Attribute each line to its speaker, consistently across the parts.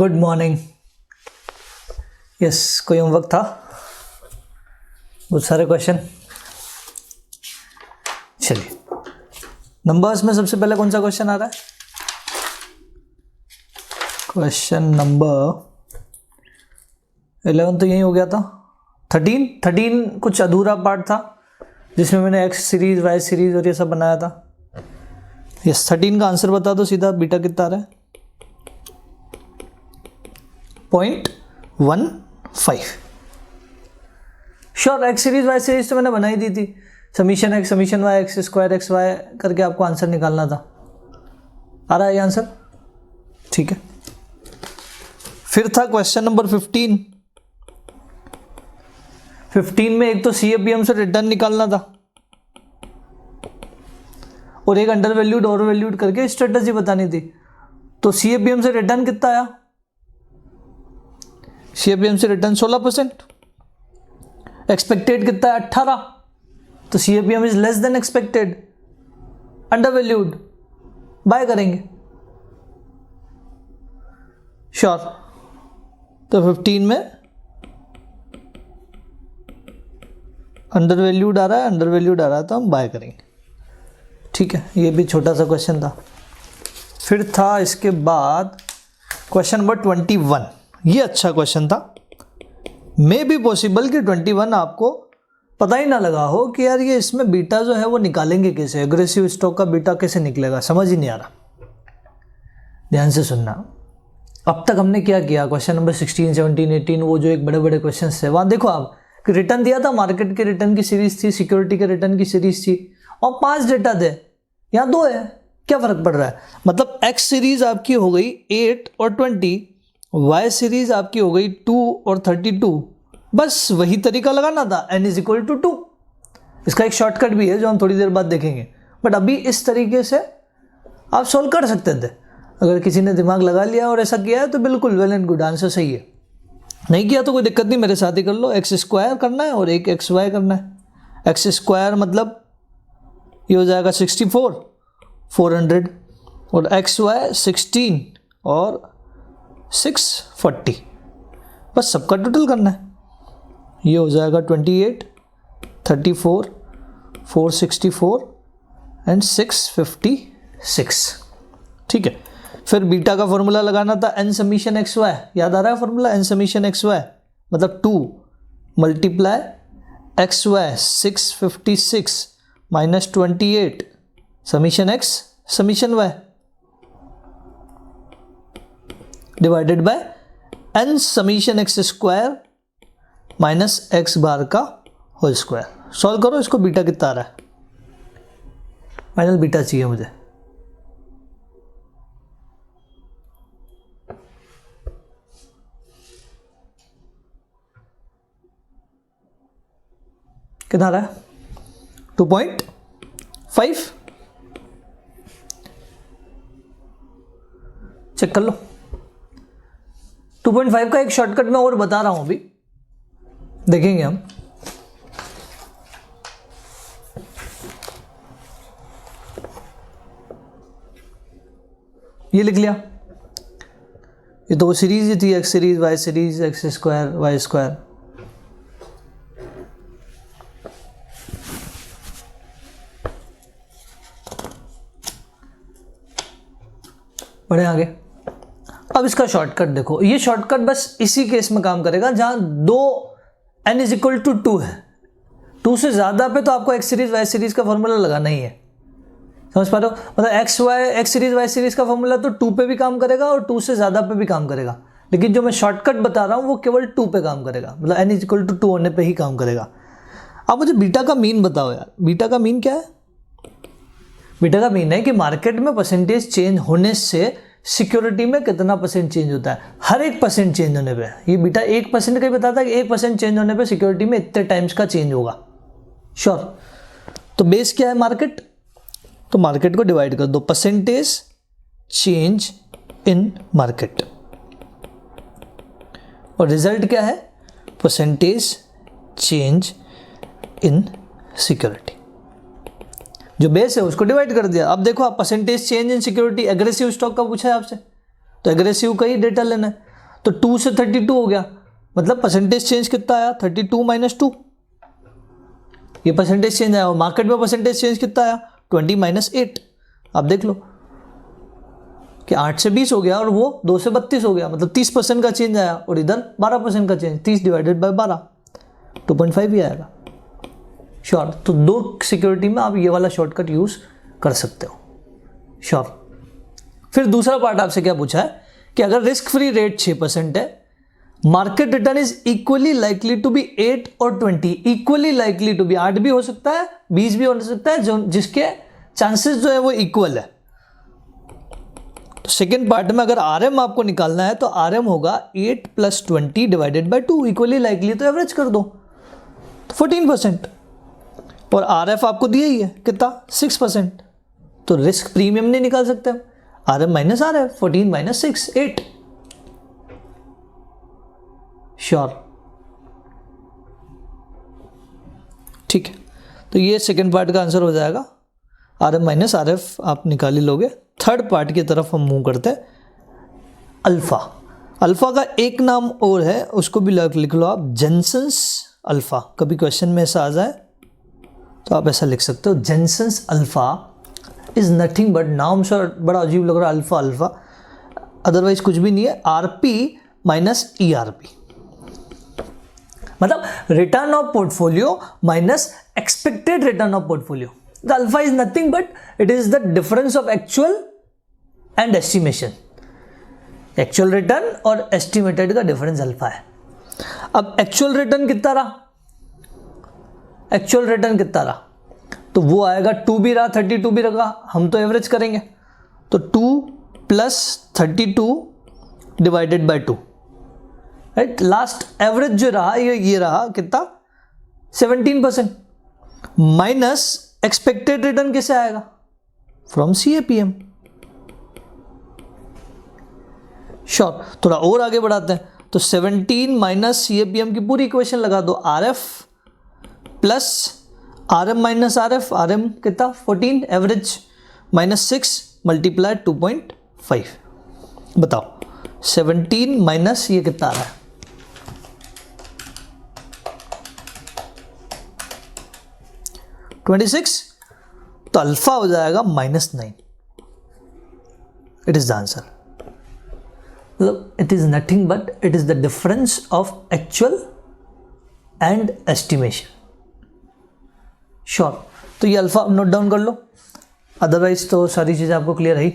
Speaker 1: Good morning. Yes, कोई homework था? बहुत सारे क्वेश्चन। चलिए, नंबर्स में सबसे पहले कौन सा क्वेश्चन आ रहा है? क्वेश्चन नंबर 11 तो यही हो गया था। 13 कुछ अधूरा पार्ट था जिसमें मैंने एक्स सीरीज, वाई सीरीज और ये सब बनाया था। यस, 13 का आंसर बता दो सीधा। बीटा कितना आ रहा है? 0.15। Sure, X series Y series तो मैंने बनाई दी थी। Summation x summation Y X square X Y करके आपको आंसर निकालना था। आ रहा है ये आंसर? ठीक है। फिर था क्वेश्चन नंबर 15 में एक तो CAPM से रिटर्न निकालना था और एक अंडर वैल्यूड ओवर वैल्यूड करके स्ट्रेटजी बतानी थी। तो CAPM से रिटर्न कितना आया? CAPM से रिटर्न 16%। एक्सपेक्टेड कितना है? 18। तो CAPM is less than expected, undervalued, buy करेंगे। श्योर। तो 15 में अंडर वैल्यूड आ रहा है तो हम बाय करेंगे। ठीक है, ये भी छोटा सा क्वेश्चन था। फिर था इसके बाद क्वेश्चन नंबर 21। ये अच्छा क्वेश्चन था। मे बी पॉसिबल कि 21 आपको पता ही ना लगा हो कि यार ये इसमें बीटा जो है वो निकालेंगे कैसे, एग्रेसिव स्टॉक का बीटा कैसे निकलेगा, समझ ही नहीं आ रहा। ध्यान से सुनना। अब तक हमने क्या किया? क्वेश्चन नंबर 16, 17, 18 वो जो एक बड़े बड़े क्वेश्चन थे वहाँ देखो आप कि रिटर्न दिया था, मार्केट के रिटर्न की सीरीज थी, सिक्योरिटी के रिटर्न की सीरीज थी और 5 डेटा थे। यहाँ 2 है, क्या फर्क पड़ रहा है? मतलब एक्स सीरीज आपकी हो गई 8 और 20, वाई सीरीज आपकी हो गई 2 और 32। बस वही तरीका लगाना था, n इज इक्वल टू 2। इसका एक शॉर्टकट भी है जो हम थोड़ी देर बाद देखेंगे, बट अभी इस तरीके से आप सोल्व कर सकते थे। अगर किसी ने दिमाग लगा लिया और ऐसा किया है तो बिल्कुल वेल एंड गुड, आंसर सही है। नहीं किया तो कोई दिक्कत नहीं, मेरे साथ ही कर लो। एक्स स्क्वायर करना है और एक एक्स वाई करना है। एक्स स्क्वायर मतलब ये हो जाएगा 64, 400 और एक्स वाई 16 और 640। बस सबका टोटल करना है। ये हो जाएगा 28, 34, 464 एंड 656। ठीक है। फिर बीटा का फॉर्मूला लगाना था n समीशन एक्स वाई। याद आ रहा है formula? n summation x y मतलब 2 multiply x y 656 minus 28 summation x summation y divided by n summation x square minus x bar का होल स्क्वायर। सॉल्व करो इसको। बीटा कितना आ रहा है? फाइनल बीटा चाहिए मुझे। कितना आ रहा है? 2.5। चेक कर लो। 2.5 का एक शॉर्टकट मैं और बता रहा हूं, अभी देखेंगे हम। ये लिख लिया। ये तो वो सीरीज ही थी, X series Y series, X square Y square. बढ़े आगे। अब इसका शॉर्टकट देखो। ये शॉर्टकट बस इसी केस में काम करेगा जहां n इज इक्वल टू 2 है। 2 से ज्यादा पे तो आपको एक्स सीरीज वाई सीरीज का फॉर्मूला लगाना ही है। समझ पा रहे हो? मतलब एक्स सीरीज वाई सीरीज का फॉर्मूला तो 2 पे भी काम करेगा और 2 से ज्यादा पे भी काम करेगा, लेकिन जो मैं शॉर्टकट बता रहा हूं वो केवल 2 पे काम करेगा। मतलब n इज इक्वल टू 2 होने पे ही काम करेगा। अब मुझे बीटा का मीन बताओ यार। बीटा का मीन क्या है? बीटा का मीन है कि मार्केट में परसेंटेज चेंज होने से सिक्योरिटी में कितना परसेंट चेंज होता है। हर 1% चेंज होने पे। ये बीटा 1% का ही बताता है कि 1% चेंज होने पे सिक्योरिटी में इतने टाइम्स का चेंज होगा। श्योर। तो बेस क्या है? मार्केट। तो मार्केट को डिवाइड कर दो, परसेंटेज चेंज इन मार्केट, और रिजल्ट क्या है? Percentage change in security. जो बेस है उसको डिवाइड कर दिया। अब देखो आप percentage change in security, aggressive stock का पूछा है आपसे, तो एग्रेसिव का ही डेटा लेना है। तो 2 से 32 हो गया, मतलब परसेंटेज चेंज कितना आया 32 माइनस 2, ये परसेंटेज चेंज आया। और मार्केट में परसेंटेज चेंज कितना आया 20 माइनस 8। आप देख लो कि 8 से 20 हो गया और वो 2 से 32 हो गया, मतलब 30% का चेंज आया। और इधर 12% का चेंज, 30 डिवाइडेड बाय 12 2.5 ही आएगा। श्योर। तो 2 सिक्योरिटी में आप ये वाला शॉर्टकट यूज कर सकते हो। श्योर। फिर दूसरा पार्ट आपसे क्या पूछा है कि अगर रिस्क फ्री रेट 6% है, market return is equally likely to be 8 और 20। इक्वली लाइकली टू बी, 8 भी हो सकता है 20 भी हो सकता है, जो जिसके चांसेस जो है वो इक्वल है। तो सेकेंड पार्ट में अगर आरएम आपको निकालना है तो आरएम होगा 8 + 20 डिवाइडेड बाय 2। इक्वली लाइकली तो एवरेज कर दो, तो 14%। और आरएफ आपको दिया ही है कितना 6%, तो रिस्क प्रीमियम नहीं निकाल सकते हम। RM minus RF, 14 minus 6 8। Sure. ठीक है, तो ये सेकेंड पार्ट का आंसर हो जाएगा। आरएम माइनस आरएफ आप निकाल ही लोगे। थर्ड पार्ट की तरफ हम मूव करते हैं। अल्फा। अल्फा का एक नाम और है, उसको भी लिख लो आप, जेनसन्स अल्फा। कभी क्वेश्चन में ऐसा आ जाए तो आप ऐसा लिख सकते हो, Jensen's alpha is nothing but, नाम से बड़ा अजीब लग रहा है अल्फा अल्फा, अदरवाइज कुछ भी नहीं है, आरपी माइनस ईआरपी, मतलब return of portfolio minus expected return of portfolio. The alpha is nothing but it is the difference of actual and estimation. Actual return और एस्टिमेटेड का डिफरेंस अल्फा है। अब actual return कितना रहा, actual return कितना रहा, तो वो आएगा 2 भी रहा 32 भी रहा, हम तो एवरेज करेंगे, तो 2 + 32 divided by 2, right. Last average जो रहा ये रहा कितना 17%, माइनस एक्सपेक्टेड रिटर्न किससे आएगा, फ्रॉम CAPM। श्योर। थोड़ा और आगे बढ़ाते हैं, तो 17 माइनस CAPM की पूरी इक्वेशन लगा दो, RF plus RM minus RF, RM कितना 14 एवरेज, माइनस 6 मल्टीप्लाई 2.5। बताओ 17 माइनस ये कितना आ रहा है, 26, तो अल्फा हो जाएगा -9। It is the answer. मतलब it is nothing but it is the difference of actual and estimation. Sure. तो ये अल्फा नोट डाउन कर लो, अदरवाइज तो सारी चीज़ें आपको क्लियर है।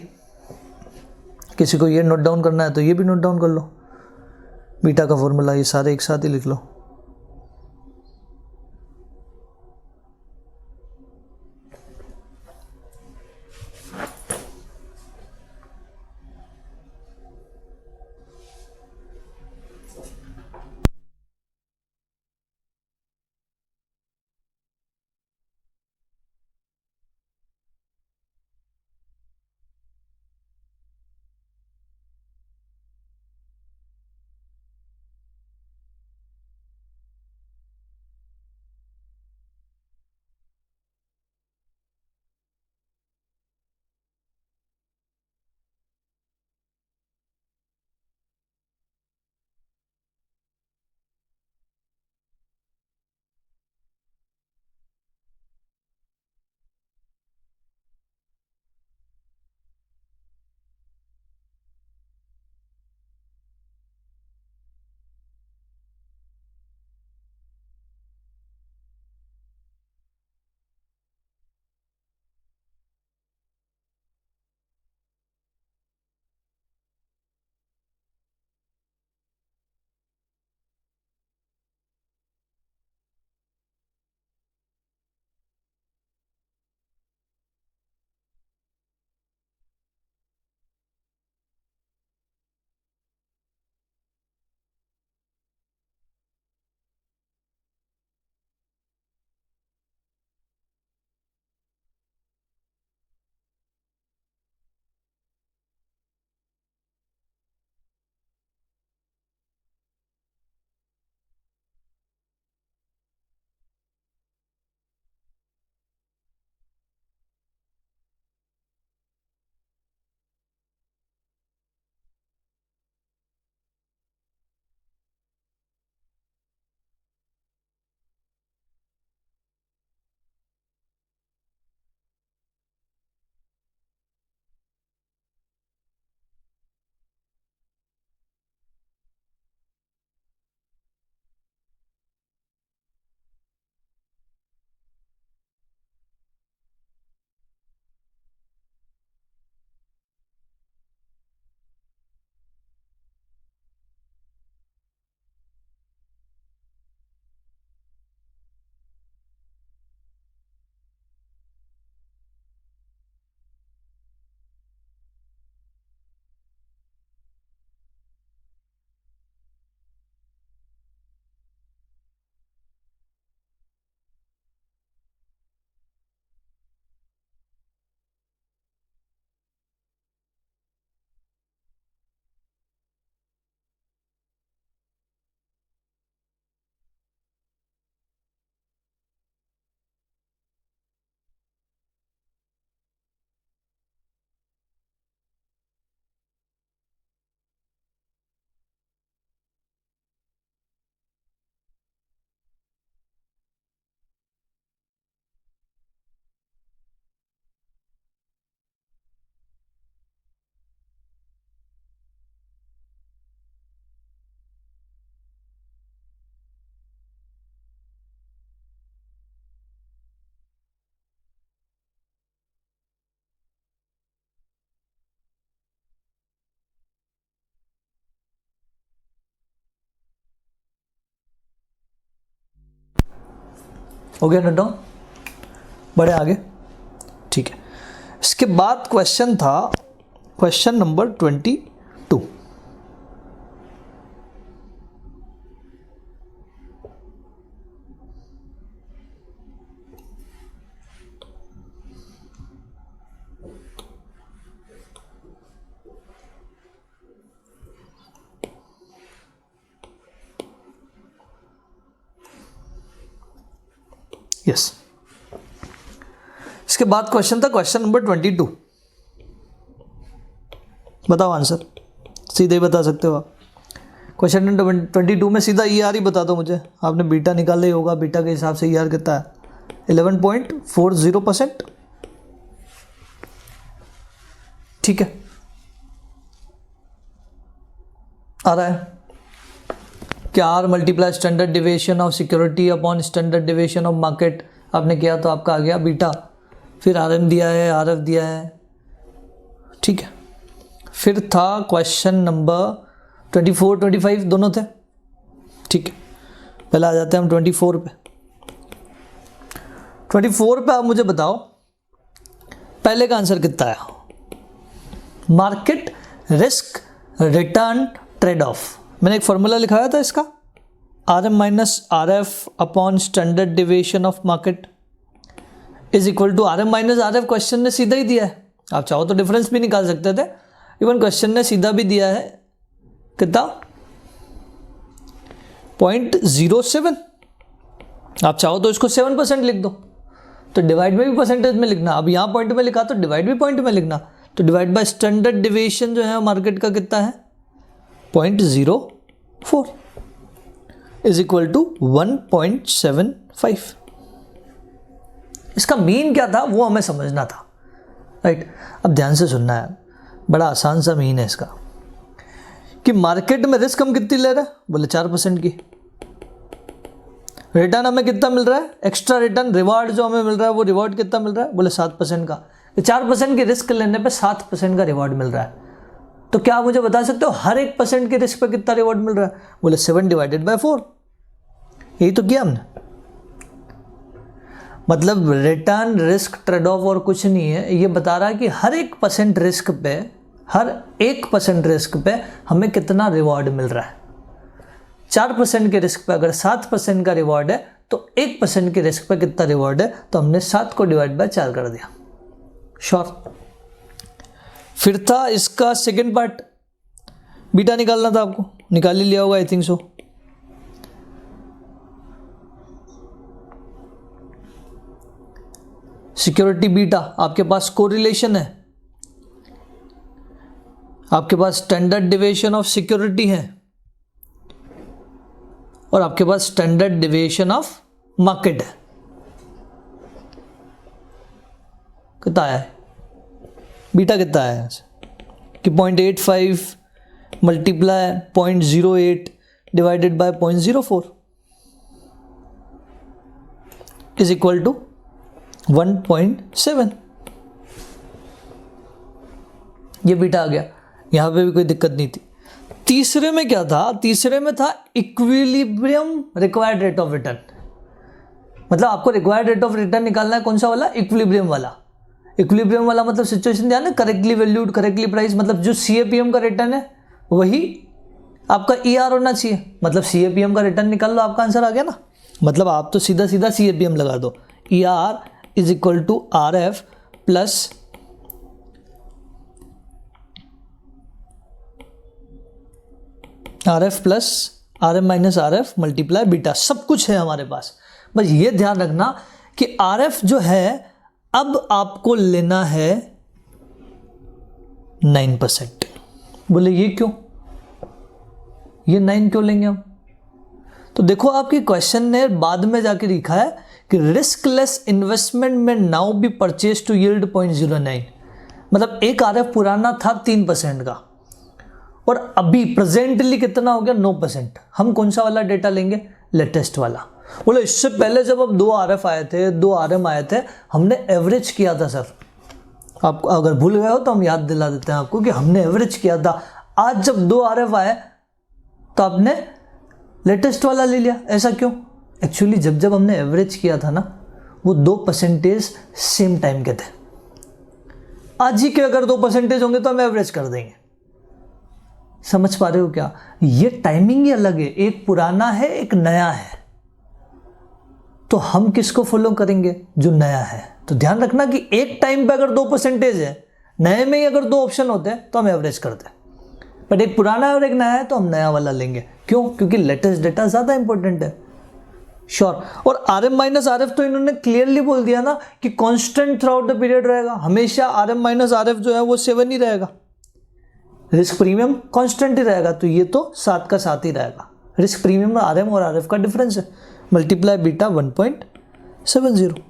Speaker 1: किसी को ये नोट डाउन करना है तो ये भी नोट डाउन कर लो, बीटा का फॉर्मूला ये सारे एक साथ ही लिख लो। हो गया नोट डाउन? बढ़े आगे, ठीक है। इसके बाद क्वेश्चन था क्वेश्चन नंबर 22। यस, इसके बाद क्वेश्चन था क्वेश्चन नंबर 22। बताओ आंसर, सीधे ही बता सकते हो आप। क्वेश्चन नंबर 22 में सीधा ER ही बता दो मुझे। आपने बीटा निकाला ही होगा, बीटा के हिसाब से ER कितना है? 11.40%। ठीक है, आ रहा है क्या? R multiply standard deviation of security upon standard deviation of market आपने किया तो आपका आ गया बीटा। फिर RM दिया है, RF दिया है, ठीक है। फिर था क्वेश्चन नंबर 24, 25 दोनों थे, ठीक है। पहले आ जाते हैं हम 24 पे। 24 पे आप मुझे बताओ पहले का आंसर कितना आया? Market risk return trade off. मैंने एक फॉर्मूला लिखाया था इसका, RM minus RF upon standard deviation of market is equal to RM minus RF। Question ने सीधा ही दिया है, आप चाहो तो डिफरेंस भी निकाल सकते थे, इवन क्वेश्चन ने सीधा भी दिया है कितना? 0.07। आप चाहो तो इसको 7% लिख दो, तो डिवाइड में भी परसेंटेज में लिखना। अब यहाँ पॉइंट में लिखा तो डिवाइड भी पॉइंट में लिखना। तो डिवाइड बाय स्टैंडर्ड डिविएशन जो है मार्केट का कितना है? 0.04 इज इक्वल टू 1.75। इसका मीन क्या था वो हमें समझना था, राइट। अब ध्यान से सुनना है, बड़ा आसान सा मीन है इसका कि मार्केट में रिस्क हम कितनी ले रहे हैं? बोले 4% की। रिटर्न हमें कितना मिल रहा है? एक्स्ट्रा रिटर्न रिवार्ड जो हमें मिल रहा है वो रिवार्ड कितना मिल रहा है? बोले 7% का। 4% की रिस्क लेने पे 7% का रिवार्ड मिल रहा है। तो क्या आप मुझे बता सकते हो हर 1% के रिस्क पे कितना रिवार्ड मिल रहा है? बोले 7/4। यही तो किया हमने। मतलब रिटर्न रिस्क ट्रेड ऑफ और कुछ नहीं है, ये बता रहा है कि हर 1% रिस्क पे, हर 1% रिस्क पे हमें कितना रिवॉर्ड मिल रहा है। 4% के रिस्क पे अगर 7% का रिवॉर्ड है तो 1% के रिस्क पे कितना रिवॉर्ड है? तो हमने 7 को डिवाइड बाय 4 कर दिया। श्योर। फिर था इसका सेकेंड पार्ट, बीटा निकालना था आपको, निकाल ही लिया होगा I think so. Security beta, आपके पास कोरिलेशन है, आपके पास स्टैंडर्ड डिविएशन ऑफ सिक्योरिटी है और आपके पास स्टैंडर्ड डिविएशन ऑफ मार्केट है। कितना आया है? बीटा कितना आया है कि 0.85 multiply 0.08 divided by 0.04 is equal to 1.7। ये बीटा आ गया, यहां पे भी कोई दिक्कत नहीं थी। तीसरे में क्या था? तीसरे में था equilibrium required rate of return. मतलब आपको रिक्वायर्ड रेट ऑफ रिटर्न निकालना है, कौन सा वाला? इक्विलिब्रियम वाला। इक्विलिब्रियम वाला मतलब सिचुएशन ध्यान है, करेक्टली वैल्यूड करेक्टली प्राइस, मतलब जो CAPM का रिटर्न है वही आपका ER होना चाहिए। मतलब CAPM का रिटर्न निकाल लो, आपका आंसर आ गया ना। मतलब आप तो सीधा सीधा CAPM लगा दो, ER is equal to RF plus RM minus RF multiply beta. सब कुछ है हमारे पास, बस ये ध्यान रखना कि RF जो है अब आपको लेना है 9%। बोले ये क्यों? ये 9 क्यों लेंगे हम? तो देखो आपके क्वेश्चन ने बाद में जाके लिखा है कि रिस्क लेस इन्वेस्टमेंट में now be purchase to yield 0.09। मतलब एक RF पुराना था 3% का और अभी प्रेजेंटली कितना हो गया? 9%। हम कौन सा वाला डेटा लेंगे? लेटेस्ट वाला। बोले इससे पहले जब अब 2 RF आए थे, 2 RM आए थे, हमने एवरेज किया था सर। आप अगर भूल गए हो तो हम याद दिला देते हैं आपको कि हमने एवरेज किया था। आज जब 2 RF आए तो आपने लेटेस्ट वाला ले लिया, ऐसा क्यों? एक्चुअली जब जब हमने एवरेज किया था ना, वो 2% सेम टाइम के थे। आज ही के अगर 2% होंगे तो हम एवरेज कर देंगे। समझ पा रहे हो क्या? ये टाइमिंग ही अलग है, एक पुराना है एक नया है, तो हम किसको फॉलो करेंगे? जो नया है। तो ध्यान रखना कि एक टाइम पे अगर 2% है, नए में ही अगर 2 ऑप्शन होते हैं तो हम एवरेज करते हैं, बट एक पुराना है और एक नया है तो हम नया वाला लेंगे। क्यों? क्योंकि लेटेस्ट डेटा ज़्यादा इंपॉर्टेंट है। श्योर। और RM माइनस RF तो इन्होंने क्लियरली बोल दिया ना कि constant through out the period रहेगा, हमेशा RM माइनस RF जो है वो 7 ही रहेगा, रिस्क प्रीमियम कांस्टेंट ही रहेगा, तो ये तो 7 का 7 ही रहेगा। रिस्क प्रीमियम में RM और RF का डिफरेंस है, मल्टीप्लाई बीटा 1.70।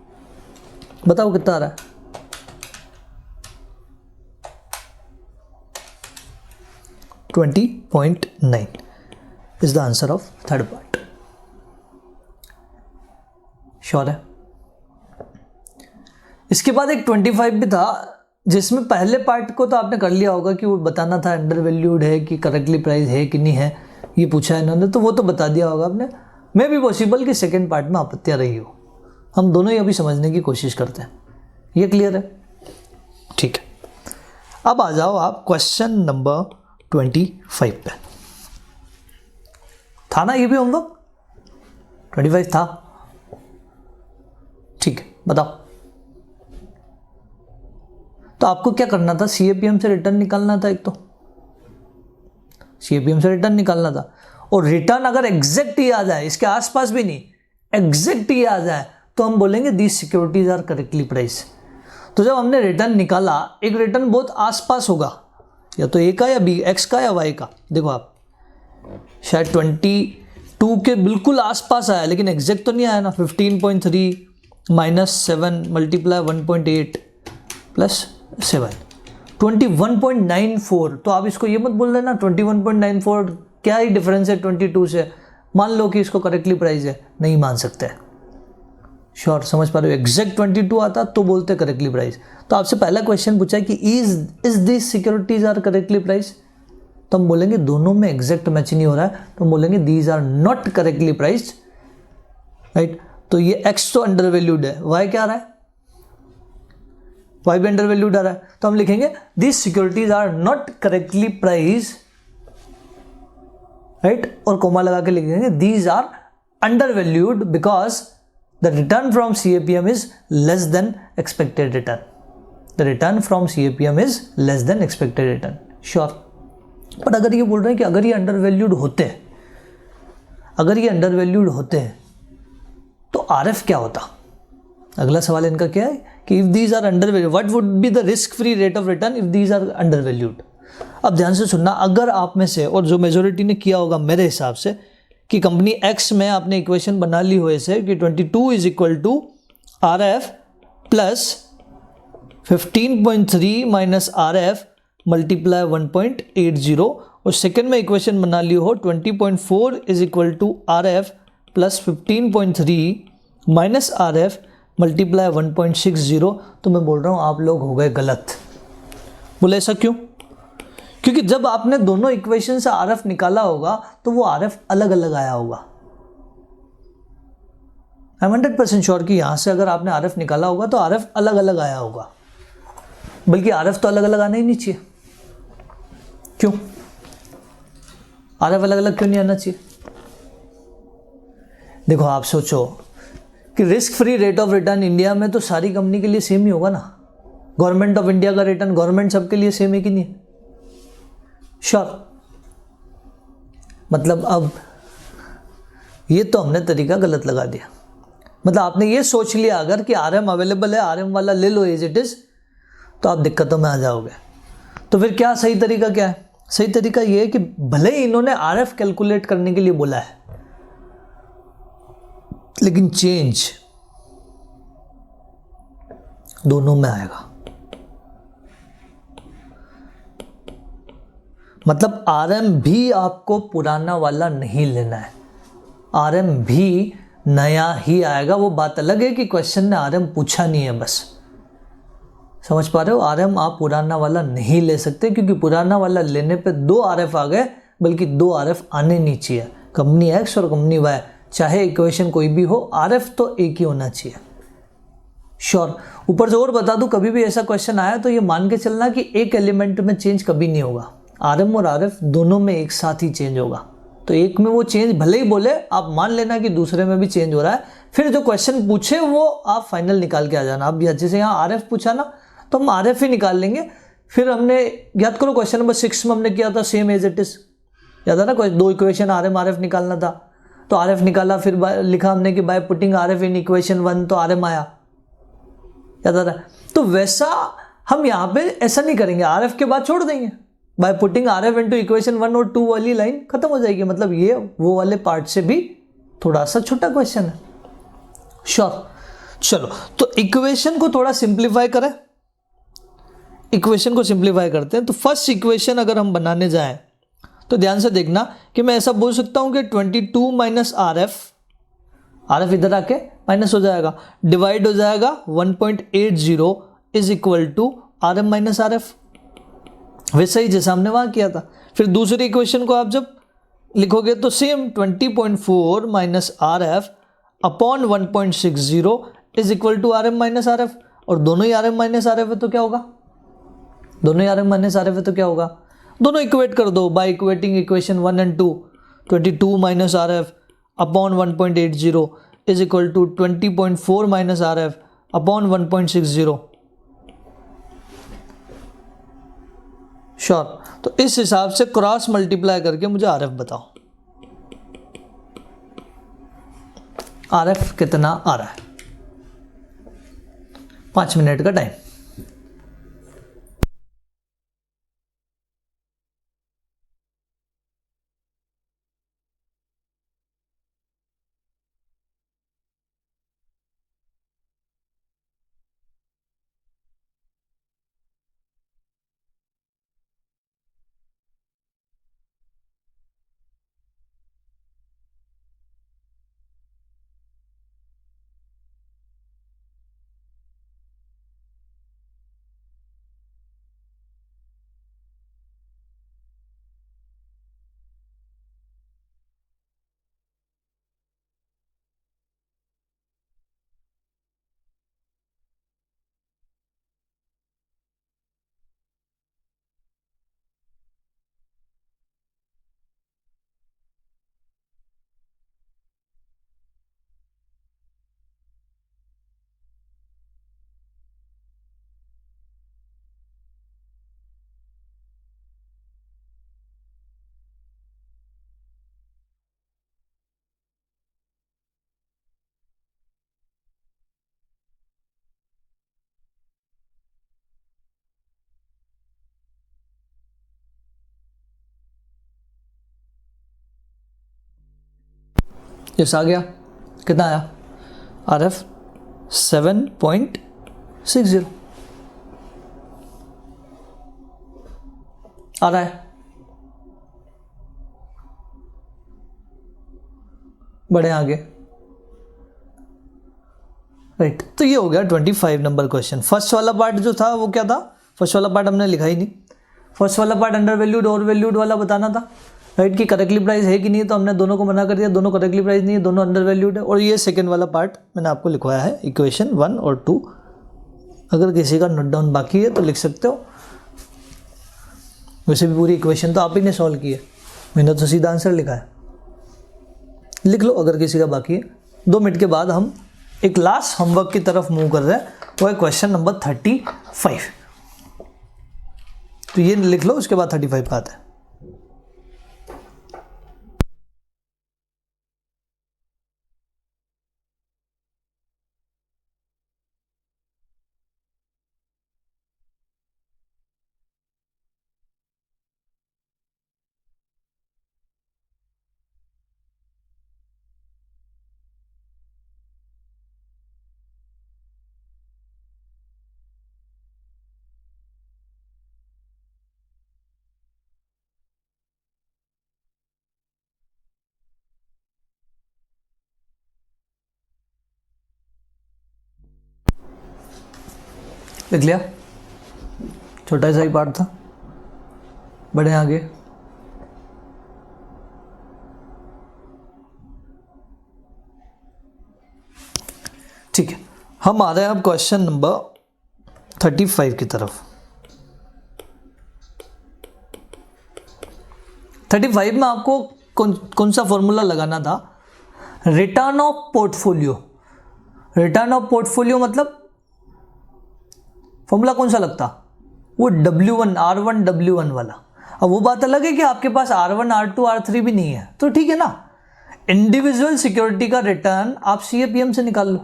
Speaker 1: बताओ कितना आ रहा है? 20.9 is the answer of third part. Sure है? इसके बाद एक 25 भी था, जिसमें पहले पार्ट को तो आपने कर लिया होगा कि वो बताना था अंडर वैल्यूड है कि करेक्टली प्राइस है कि नहीं है, ये पूछा है इन्होंने, तो वो तो बता दिया होगा आपने। मे भी पॉसिबल कि सेकेंड पार्ट में आपत्तियाँ रही हो, हम दोनों ही अभी समझने की कोशिश करते हैं। ये क्लियर है? ठीक है। अब आ जाओ आप क्वेश्चन नंबर 25 पे। था ना ये भी होमवर्क? 25 था? ठीक है, बताओ। तो आपको क्या करना था? CAPM से रिटर्न निकालना था। एक तो CAPM से रिटर्न निकालना था, और रिटर्न अगर एग्जैक्ट ही आ जाए, इसके आसपास भी नहीं, एग्जैक्ट ही आ जाए, तो हम बोलेंगे these securities are correctly price. तो जब हमने रिटर्न निकाला, एक रिटर्न बहुत आसपास होगा, या तो A का या B, X का या Y का। देखो आप, शायद 22 के बिल्कुल आसपास आया, लेकिन एग्जैक्ट तो नहीं आया ना। 15.3 माइनस 7 मल्टीप्लाई 1.8 प्लस 7, 21.94। तो आप इसको ये मत बोल देना 21.94 क्या ही डिफरेंस है 22 से, मान लो कि इसको करेक्टली प्राइस है, नहीं मान सकते। श्योर, समझ पा रहे हो? एग्जैक्ट 22 आता तो बोलते करेक्टली प्राइस। तो आपसे पहला क्वेश्चन पूछा है कि is this securities are correctly price, तो हम बोलेंगे दोनों में एग्जैक्ट मैच नहीं हो रहा है, तो हम बोलेंगे these are not correctly priced, right. तो ये X तो अंडर वैल्यूड है, Y क्या आ रहा है? Y भी अंडर वैल्यूड आ रहा है, तो हम लिखेंगे these securities are not correctly priced, right, और कोमा लगा के लिखेंगे these are undervalued because the return from CAPM is less than expected return. The return from CAPM is less than expected return. Sure. But अगर ये बोल रहे हैं कि अगर ये अंडर वैल्यूड होते हैं, अगर ये अंडर वैल्यूड होते हैं तो RF क्या होता? अगला सवाल इनका क्या है कि if these are undervalued what would be the risk free rate of return if these are undervalued. अब ध्यान से सुनना, अगर आप में से, और जो मेजोरिटी ने किया होगा मेरे हिसाब से, कि कंपनी X में आपने इक्वेशन बना ली हो ऐसे कि 22 is equal to RF plus 15.3 minus RF multiply 1.80, और सेकेंड में इक्वेशन बना ली हो 20.4 is equal to RF plus 15.3 minus RF multiply 1.60, तो मैं बोल रहा हूँ आप लोग हो गए गलत। बोले ऐसा क्यों? क्योंकि जब आपने दोनों इक्वेशन से RF निकाला होगा तो वो RF अलग अलग आया होगा। आई एम 100% श्योर कि यहां से अगर आपने RF निकाला होगा तो RF अलग अलग आया होगा, बल्कि RF तो अलग अलग आना ही नहीं चाहिए। क्यों RF अलग अलग क्यों नहीं आना चाहिए? देखो आप सोचो कि risk free rate of return India में तो सारी कंपनी के लिए सेम ही होगा ना। गवर्नमेंट ऑफ इंडिया का रिटर्न गवर्नमेंट सबके लिए सेम है कि नहीं? श्योर। मतलब अब ये तो हमने तरीका गलत लगा दिया। मतलब आपने ये सोच लिया अगर कि RM अवेलेबल है, RM वाला ले लो एज इट इज, तो आप दिक्कतों में आ जाओगे। तो फिर क्या सही तरीका क्या है? सही तरीका ये है कि भले ही इन्होंने RF कैलकुलेट करने के लिए बोला है, लेकिन चेंज दोनों में आएगा। मतलब RM भी आपको पुराना वाला नहीं लेना है, RM भी नया ही आएगा। वो बात अलग है कि क्वेश्चन ने RM पूछा नहीं है, बस समझ पा रहे हो? RM आप पुराना वाला नहीं ले सकते, क्योंकि पुराना वाला लेने पे 2 RF आ गए, बल्कि 2 RF आने नहीं चाहिए। कंपनी X और कंपनी Y चाहे इक्वेशन कोई भी हो, RF तो एक ही होना चाहिए। श्योर। ऊपर से और बता दूं, कभी भी ऐसा क्वेश्चन आया तो ये मान के चलना कि एक एलिमेंट में चेंज कभी नहीं होगा, RM और RF दोनों में एक साथ ही चेंज होगा। तो एक में वो चेंज भले ही बोले, आप मान लेना कि दूसरे में भी चेंज हो रहा है, फिर जो क्वेश्चन पूछे वो आप फाइनल निकाल के आ जाना। अब जैसे यहाँ RF पूछा ना, तो हम RF ही निकाल लेंगे। फिर हमने याद करो क्वेश्चन नंबर 6 में हमने किया था सेम एज इट इज, याद है ना, दो इक्वेशन RM RF निकालना था, तो RF निकाला, फिर लिखा हमने कि by putting RF in equation 1 तो RM आया, याद आ रहा है। तो वैसा हम यहाँ पे ऐसा नहीं करेंगे, RF के बाद छोड़ देंगे, by putting RF into equation 1 और 2 वाली लाइन खत्म हो जाएगी। मतलब ये वो वाले पार्ट से भी थोड़ा सा छोटा क्वेश्चन है। श्योर। चलो तो इक्वेशन को थोड़ा सिंप्लीफाई करें, इक्वेशन को सिंप्लीफाई करते हैं। तो फर्स्ट इक्वेशन अगर हम बनाने जाएं तो ध्यान से देखना कि मैं ऐसा बोल सकता हूं कि 22 माइनस RF इधर आके माइनस हो जाएगा, डिवाइड हो जाएगा 1.80 is equal to RM minus RF, वैसा ही जैसा हमने वहां किया था। फिर दूसरी इक्वेशन को आप जब लिखोगे तो same 20.4 minus RF upon 1.60 is equal to RM minus RF, और दोनों ही RM माइनस RF है तो क्या होगा, दोनों ही RM माइनस RF है तो क्या होगा, दोनों इक्वेट कर दो by equating equation 1 and 2, 22 minus RF upon 1.80 is equal to 20.4 minus RF upon 1.60। Sure. तो इस हिसाब से क्रॉस मल्टीप्लाई करके मुझे RF बताओ, RF कितना आ रहा है। 5 मिनट का टाइम। यस आ गया। कितना आया, RF 7.60 आ रहा है। बढ़े आगे। राइट, तो ये हो गया 25 नंबर क्वेश्चन। फर्स्ट वाला पार्ट जो था वो क्या था, फर्स्ट वाला पार्ट हमने लिखा ही नहीं। फर्स्ट वाला part under valued over valued वाला बताना था, राइट, कि करेक्टली प्राइस है कि नहीं, तो हमने दोनों को मना कर दिया, दोनों करेक्टली प्राइस नहीं है, दोनों अंडर वैल्यूड है। और ये सेकंड वाला पार्ट मैंने आपको लिखवाया है, इक्वेशन 1 और 2। अगर किसी का नोट डाउन बाकी है तो लिख सकते हो, वैसे भी पूरी इक्वेशन तो आप ही ने सॉल्व की है, मैंने तो सीधा आंसर लिखा है। लिख लो अगर किसी का बाकी है। 2 मिनट के बाद हम एक लास्ट होमवर्क की तरफ मूव कर रहे हैं, वो है क्वेश्चन नंबर 35। तो ये लिख लो, उसके बाद 35 का आता है। लिख लिया, छोटा सा ही पार्ट था। बढ़े आगे। ठीक है, हम आ रहे हैं अब क्वेश्चन नंबर 35 की तरफ। 35 में आपको कौन सा फॉर्मूला लगाना था? Return of portfolio. Return of portfolio मतलब फॉर्मूला कौन सा लगता? वो W1 R1 W1 वाला। अब वो बात अलग है कि आपके पास R1 R2 R3 भी नहीं है, तो ठीक है ना, इंडिविजुअल सिक्योरिटी का रिटर्न आप CAPM से निकाल लो।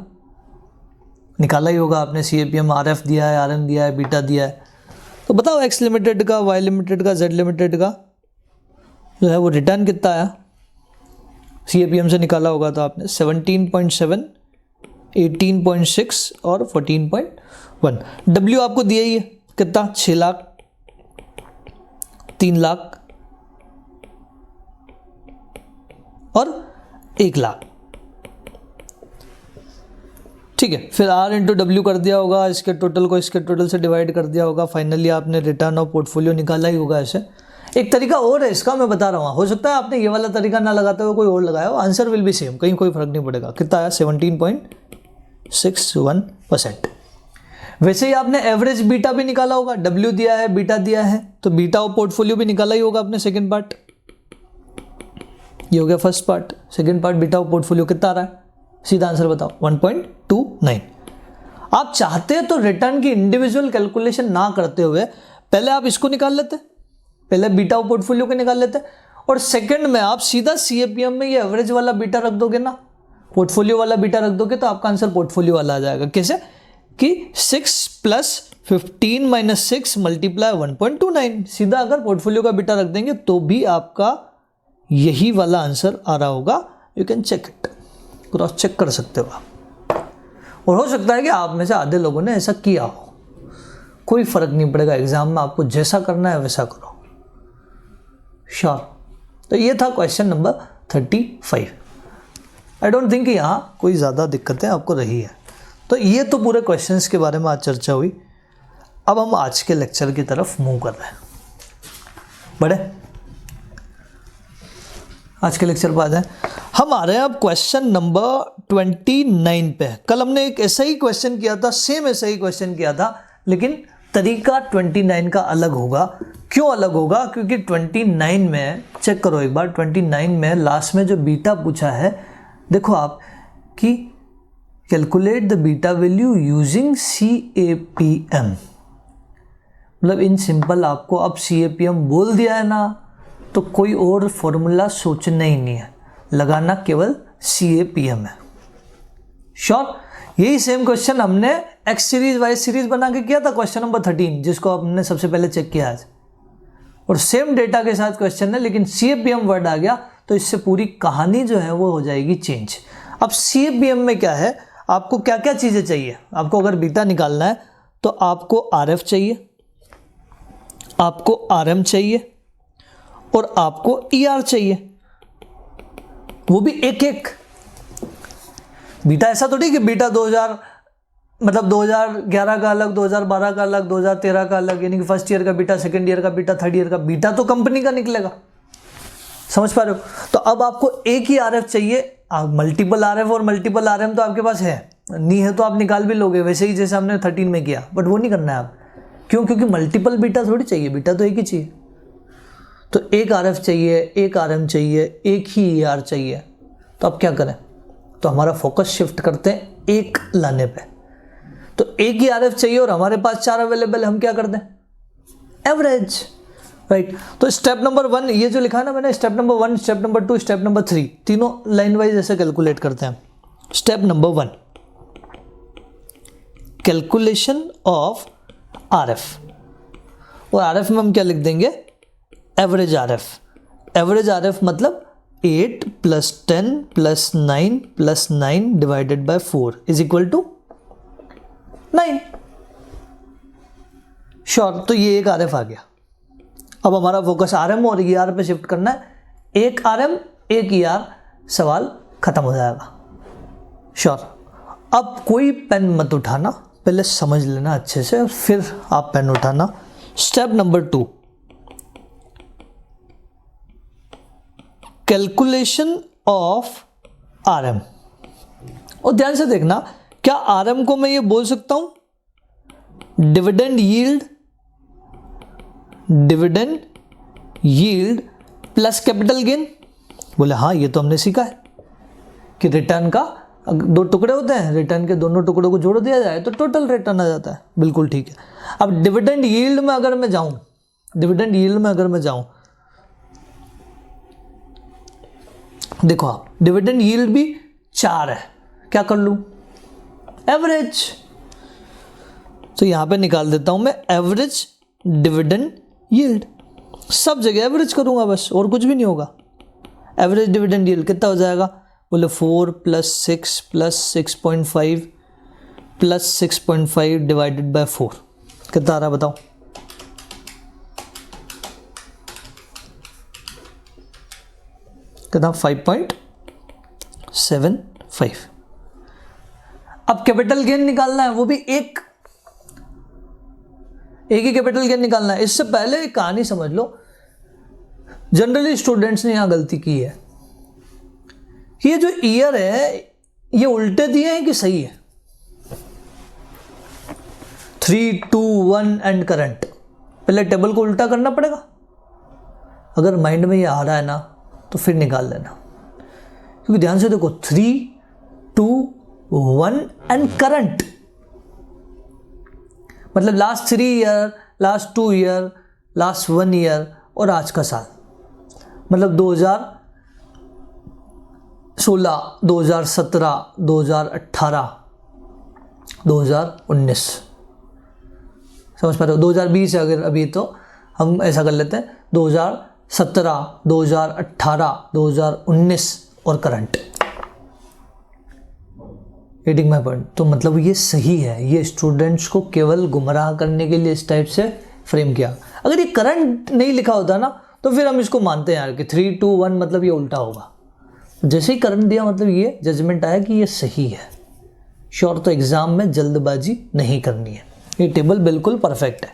Speaker 1: निकाला ही होगा आपने, CAPM RF दिया है, RM दिया है, बीटा दिया है, तो बताओ X लिमिटेड का, Y लिमिटेड का, Z लिमिटेड का जो है वो रिटर्न कितना आया? CAPM से निकाला होगा तो आपने 17.7, 18.6 और 14.1। W आपको दिया ही है कितना? 6 लाख, 3 लाख और 1 लाख। ठीक है, फिर R इंटू W कर दिया होगा, इसके टोटल को इसके टोटल से डिवाइड कर दिया होगा, फाइनली आपने रिटर्न ऑफ पोर्टफोलियो निकाला ही होगा। ऐसे एक तरीका और है इसका, मैं बता रहा हूँ, हो सकता है आपने ये वाला तरीका ना लगाते हुए कोई और लगाया हो, आंसर विल बी सेम, कहीं कोई फर्क नहीं पड़ेगा। कितना आया? 17.61%। वैसे ही आपने एवरेज बीटा भी निकाला होगा, W दिया है, बीटा दिया है, तो बीटा ऑफ पोर्टफोलियो भी निकाला ही होगा आपने। सेकंड पार्ट ये हो गया, first part. Second part beta of portfolio कितना आ रहा है? सीधा आंसर बताओ, 1.29। आप चाहते हैं तो रिटर्न की इंडिविजुअल कैलकुलेशन ना करते हुए पहले आप इसको निकाल लेते, पहले बीटा ऑफ पोर्टफोलियो को निकाल लेते, और सेकंड में आप सीधा CAPM में ये एवरेज वाला बीटा रख दोगे ना, पोर्टफोलियो वाला बीटा रख दोगे, तो आपका आंसर पोर्टफोलियो वाला आ जाएगा। कैसे? कि 6 + 15 - 6 × 1.29। सीधा अगर पोर्टफोलियो का बीटा रख देंगे तो भी आपका यही वाला आंसर आ रहा होगा। You can check it, cross check कर सकते हो आप। और हो सकता है कि आप में से आधे लोगों ने ऐसा किया हो, कोई फर्क नहीं पड़ेगा, एग्जाम में आपको जैसा करना है वैसा करो, श्योर। तो ये था question number 35। I don't think यहाँ कोई ज़्यादा दिक्कतें आपको रही है। तो ये तो पूरे क्वेश्चंस के बारे में आज चर्चा हुई। अब हम आज के लेक्चर की तरफ मूव कर रहे हैं, बढ़े आज के लेक्चर पर आ जाए। हम आ रहे हैं अब क्वेश्चन नंबर 29 पे। कल हमने एक ऐसा ही क्वेश्चन किया था, सेम ऐसा ही क्वेश्चन किया था, लेकिन तरीका 29 का अलग होगा। क्यों अलग होगा? क्योंकि 29 में, चेक करो एक बार, 29 में लास्ट में जो बीटा पूछा है, देखो आप कि calculate the beta value using CAPM। मतलब इन सिंपल आपको अब CAPM बोल दिया है ना, तो कोई और फॉर्मूला सोचना ही नहीं है, लगाना केवल CAPM है। श्योर? यही सेम क्वेश्चन हमने X सीरीज Y सीरीज बना के किया था, क्वेश्चन नंबर 13, जिसको हमने सबसे पहले चेक किया आज, और सेम डेटा के साथ क्वेश्चन है, लेकिन CAPM वर्ड आ गया तो इससे पूरी कहानी जो है वो हो जाएगी चेंज। अब CAPM में क्या है, आपको क्या क्या चीज़ें चाहिए? आपको अगर बीटा निकालना है तो आपको RF चाहिए, आपको RM चाहिए और आपको ER चाहिए, वो भी एक एक। बीटा ऐसा तो नहीं कि बीटा 2000 मतलब 2011 का अलग, 2012 का अलग, 2013 का अलग, यानी कि फर्स्ट ईयर का बीटा, सेकंड ईयर का बीटा, थर्ड ईयर का बीटा तो कंपनी का निकलेगा। समझ पा रहे हो? तो अब आपको एक ही RF चाहिए। मल्टीपल RF और मल्टीपल RM तो आपके पास है, नहीं है तो आप निकाल भी लोगे, वैसे ही जैसे हमने 13 में किया, बट वो नहीं करना है आप। क्यों? क्योंकि मल्टीपल बीटा थोड़ी चाहिए, बीटा तो एक ही चाहिए। तो एक RF चाहिए, एक RM चाहिए, एक ही ER चाहिए, तो अब क्या करें? तो हमारा फोकस शिफ्ट करते हैं एक लाने पे। तो एक ही RF चाहिए और हमारे पास 4 अवेलेबल, हम क्या कर दें? Average, right. तो स्टेप नंबर 1 ये जो लिखा है ना मैंने, step number 1, step number 2, step number 3, तीनों लाइन वाइज ऐसे कैलकुलेट करते हैं। Step number 1, calculation of RF, और RF में हम क्या लिख देंगे? Average RF। एवरेज RF मतलब 8 + 10 + 9 + 9 divided by 4 is equal to 9। Sure? तो ये एक RF आ गया। अब हमारा फोकस RM और ER पे शिफ्ट करना है। एक RM एक ER, सवाल खत्म हो जाएगा। श्योर? अब कोई पेन मत उठाना, पहले समझ लेना अच्छे से, फिर आप पेन उठाना। Step number 2, calculation of RM। और ध्यान से देखना क्या आरएम को मैं ये बोल सकता हूं dividend yield plus capital gain? बोले हाँ, ये तो हमने सीखा है कि रिटर्न का दो टुकड़े होते हैं, रिटर्न के दोनों टुकड़ों को जोड़ दिया जाए तो टोटल रिटर्न आ जाता है। बिल्कुल ठीक है। अब डिविडेंड यील्ड में अगर मैं जाऊं, देखो आप, डिविडेंड यील्ड भी 4 है, क्या कर लूं? एवरेज। तो यहां पे निकाल देता हूं मैं एवरेज डिविडेंड यील्ड। सब जगह एवरेज करूंगा बस, और कुछ भी नहीं होगा। एवरेज डिविडेंड यील्ड कितना हो जाएगा? बोले 4 + 6 + 6.5 + 6.5 डिवाइडेड बाय 4 कितना आ रहा है बताओ? कितना? 5.75। अब कैपिटल गेन निकालना है, वो भी एक ही कैपिटल गेन निकालना है। इससे पहले एक कहानी समझ लो, जनरली स्टूडेंट्स ने यहां गलती की है। ये जो ईयर है ये उल्टे दिए हैं कि सही है? 3, 2, 1 एंड करंट। पहले टेबल को उल्टा करना पड़ेगा। अगर माइंड में ये आ रहा है ना तो फिर निकाल लेना, क्योंकि ध्यान से देखो 3, 2, 1 एंड करंट, मतलब last 3 year, last 2 year, last 1 year और आज का साल, मतलब 2016, 2017, 2018, 2019। समझ पा रहे हो? 2020 है अगर अभी, तो हम ऐसा कर लेते हैं 2017, 2018, 2019 और करंट। Getting my point? तो मतलब ये सही है। ये स्टूडेंट्स को केवल गुमराह करने के लिए इस टाइप से फ्रेम किया। अगर ये करंट नहीं लिखा होता ना तो फिर हम इसको मानते हैं यार कि 3, 2, 1 मतलब ये उल्टा होगा। जैसे ही करंट दिया मतलब ये जजमेंट आया कि ये सही है। श्योर, तो एग्जाम में जल्दबाजी नहीं करनी है। ये टेबल बिल्कुल परफेक्ट है।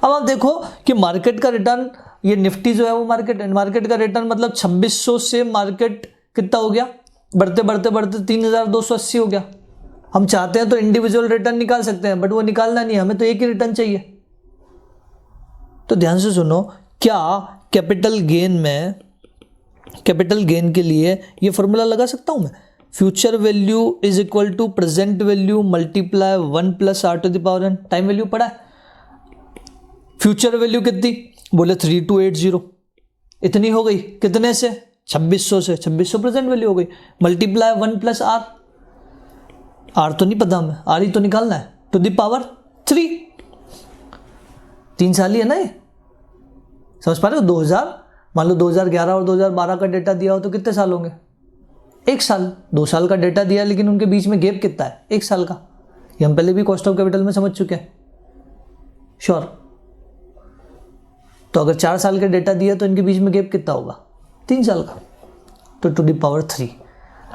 Speaker 1: अब आप देखो कि मार्केट का रिटर्न, ये निफ्टी जो है वो मार्केट का रिटर्न मतलब 2600 से मार्केट कितना हो गया? बढ़ते बढ़ते बढ़ते 3280 हो गया। हम चाहते हैं तो इंडिविजुअल रिटर्न निकाल सकते हैं, बट वो निकालना नहीं, हमें तो एक ही रिटर्न चाहिए। तो ध्यान से सुनो, क्या कैपिटल गेन के लिए ये फॉर्मूला लगा सकता हूं मैं? Future value is equal to present value multiply 1 + r⁴n। Time value पड़ा है। फ्यूचर वैल्यू कितनी? बोले 3280। इतनी हो गई कितने से? 2600 से। 2600 प्रेजेंट वैल्यू हो गई, मल्टीप्लाई 1 + r। r तो नहीं पता हमें, r ही तो निकालना है, ⁻3। 3 साल ही है ना ये। समझ पा रहे हो? 2000, मान लो 2011 और 2012 का डेटा दिया हो तो कितने साल होंगे? 1 साल। 2 साल का डेटा दिया लेकिन उनके बीच में गैप कितना है? 1 साल का। ये हम पहले भी कॉस्ट ऑफ कैपिटल में समझ चुके हैं। श्योर। तो अगर 4 साल का डेटा दिया तो इनके बीच में गैप कितना होगा? 3 साल का। तो ⁻3।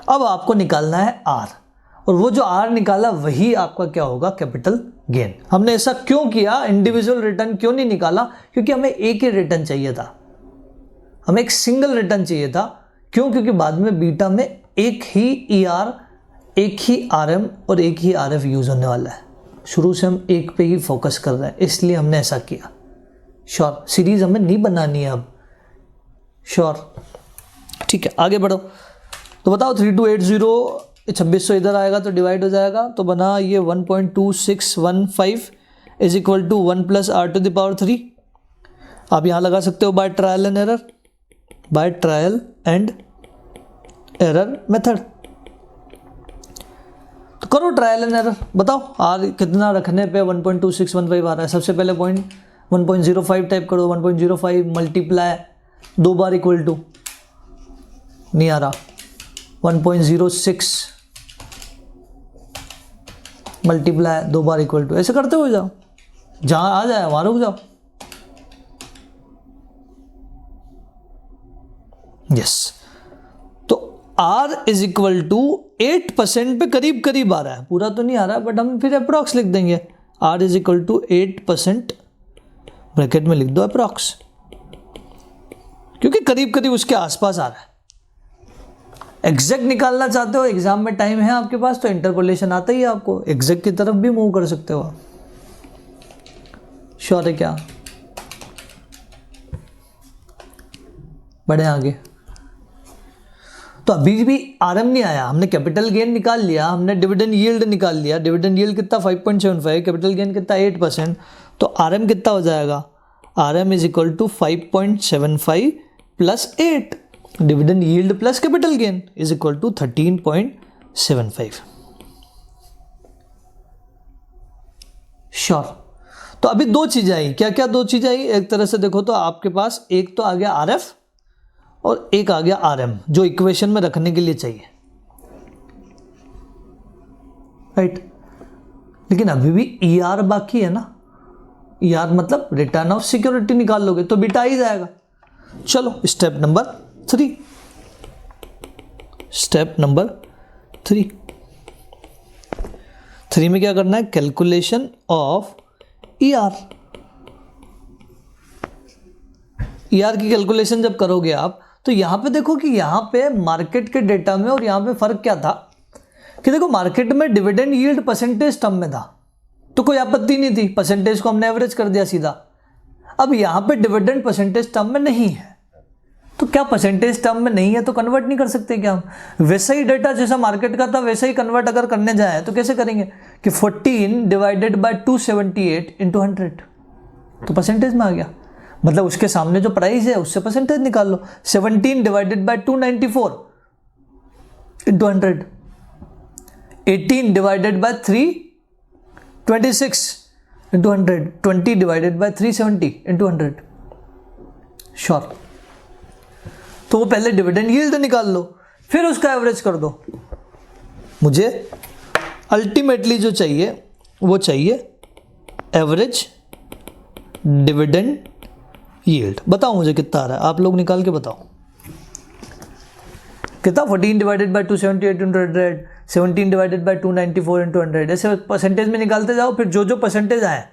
Speaker 1: अब आपको निकालना है r, और वो जो r निकाला वही आपका क्या होगा? Capital gain. हमने ऐसा क्यों किया? इंडिविजुअल रिटर्न क्यों नहीं निकाला? क्योंकि हमें एक ही रिटर्न चाहिए था, हमें एक सिंगल रिटर्न चाहिए था। क्यों? क्योंकि बाद में बीटा में एक ही ER, एक ही RM और एक ही RF यूज होने वाला है। शुरू से हम एक पे ही फोकस कर रहे हैं, इसलिए हमने ऐसा किया। श्योर, सीरीज हमें नहीं बनानी है अब। श्योर, ठीक है, आगे बढ़ो। तो बताओ 3280, 2600 इधर आएगा तो डिवाइड हो जाएगा, तो बना ये 1.2615 इज इक्वल टू 1 + r⁴। आप यहाँ लगा सकते हो bye trial and error method. तो करो ट्रायल एंड एरर, बताओ r कितना रखने पे 1.2615 आ रहा है। सबसे पहले 1.05 टाइप करो। 1.05 मल्टीप्लाई 2 बार इक्वल टू, नहीं आ रहा, 1.06 मल्टीप्लाई 2 बार इक्वल टू। ऐसे करते हो जाओ, जहां आ जाए वहां रुक जाओ। यस, तो r इज इक्वल टू 8% पे करीब करीब आ रहा है, पूरा तो नहीं आ रहा है, बट हम फिर अप्रॉक्स लिख देंगे। r is equal to 8%, bracket में लिख दो अप्रॉक्स, क्योंकि करीब करीब उसके आसपास आ रहा है। एग्जैक्ट निकालना चाहते हो, एग्जाम में टाइम है आपके पास, तो इंटरपोलेशन आता ही है आपको, एग्जैक्ट की तरफ भी मूव कर सकते हो आप। श्योर है क्या? बढ़े आगे। तो अभी भी आरएम नहीं आया, हमने कैपिटल गेन निकाल लिया, हमने डिविडेंड यील्ड निकाल लिया। डिविडेंड यील्ड कितना 5.75, कैपिटल गेन कितना 8%, तो आरएम कितना हो जाएगा? RM is equal to 5.75 plus 8, dividend yield plus capital gain is equal to 13.75। Sure. तो अभी दो चीजें आई, क्या क्या दो चीजें आई? एक तरह से देखो तो आपके पास एक तो आ गया आरएफ और एक आ गया आरएम, जो इक्वेशन में रखने के लिए चाहिए, राइट। लेकिन अभी भी ईआर बाकी है ना। ईआर मतलब रिटर्न ऑफ सिक्योरिटी निकाल लोगे तो बीटा ही जाएगा। चलो स्टेप नंबर 3। स्टेप नंबर 3 में क्या करना है? Calculation of ER. ईआर की कैलकुलेशन जब करोगे आप, तो यहां पे देखो कि यहां पे मार्केट के डेटा में और यहां पे फर्क क्या था कि देखो मार्केट में डिविडेंड यील्ड परसेंटेज टर्म में था, तो कोई आपत्ति नहीं थी, परसेंटेज को हमने एवरेज कर दिया सीधा। अब यहां पे डिविडेंड परसेंटेज टर्म में नहीं है, तो क्या परसेंटेज टर्म में नहीं है तो कन्वर्ट नहीं कर सकते क्या हम? वैसा ही डेटा जैसा मार्केट का था वैसा ही कन्वर्ट अगर करने जाए तो कैसे करेंगे कि 14 डिवाइडेड बाय 278 इंटू 100, तो परसेंटेज में आ गया। मतलब उसके सामने जो प्राइस है उससे परसेंटेज निकाल लो। 17 divided by 294 into 100, 18 divided by 326 into 100, 20 divided by 370 into 100। Sure. तो वो पहले डिविडेंड यील्ड निकाल लो, फिर उसका एवरेज कर दो। मुझे अल्टीमेटली जो चाहिए वो चाहिए एवरेज डिविडेंड यील्ड। बताओ मुझे कितना आ रहा है, आप लोग निकाल के बताओ कितना। 14 divided by 278 into 100, 17 divided by 294 into 100, ऐसे परसेंटेज में निकालते जाओ। फिर जो जो परसेंटेज आए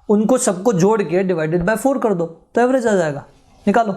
Speaker 1: उनको सबको जोड़ के डिवाइडेड बाय 4 कर दो तो एवरेज आ जाएगा। निकालो।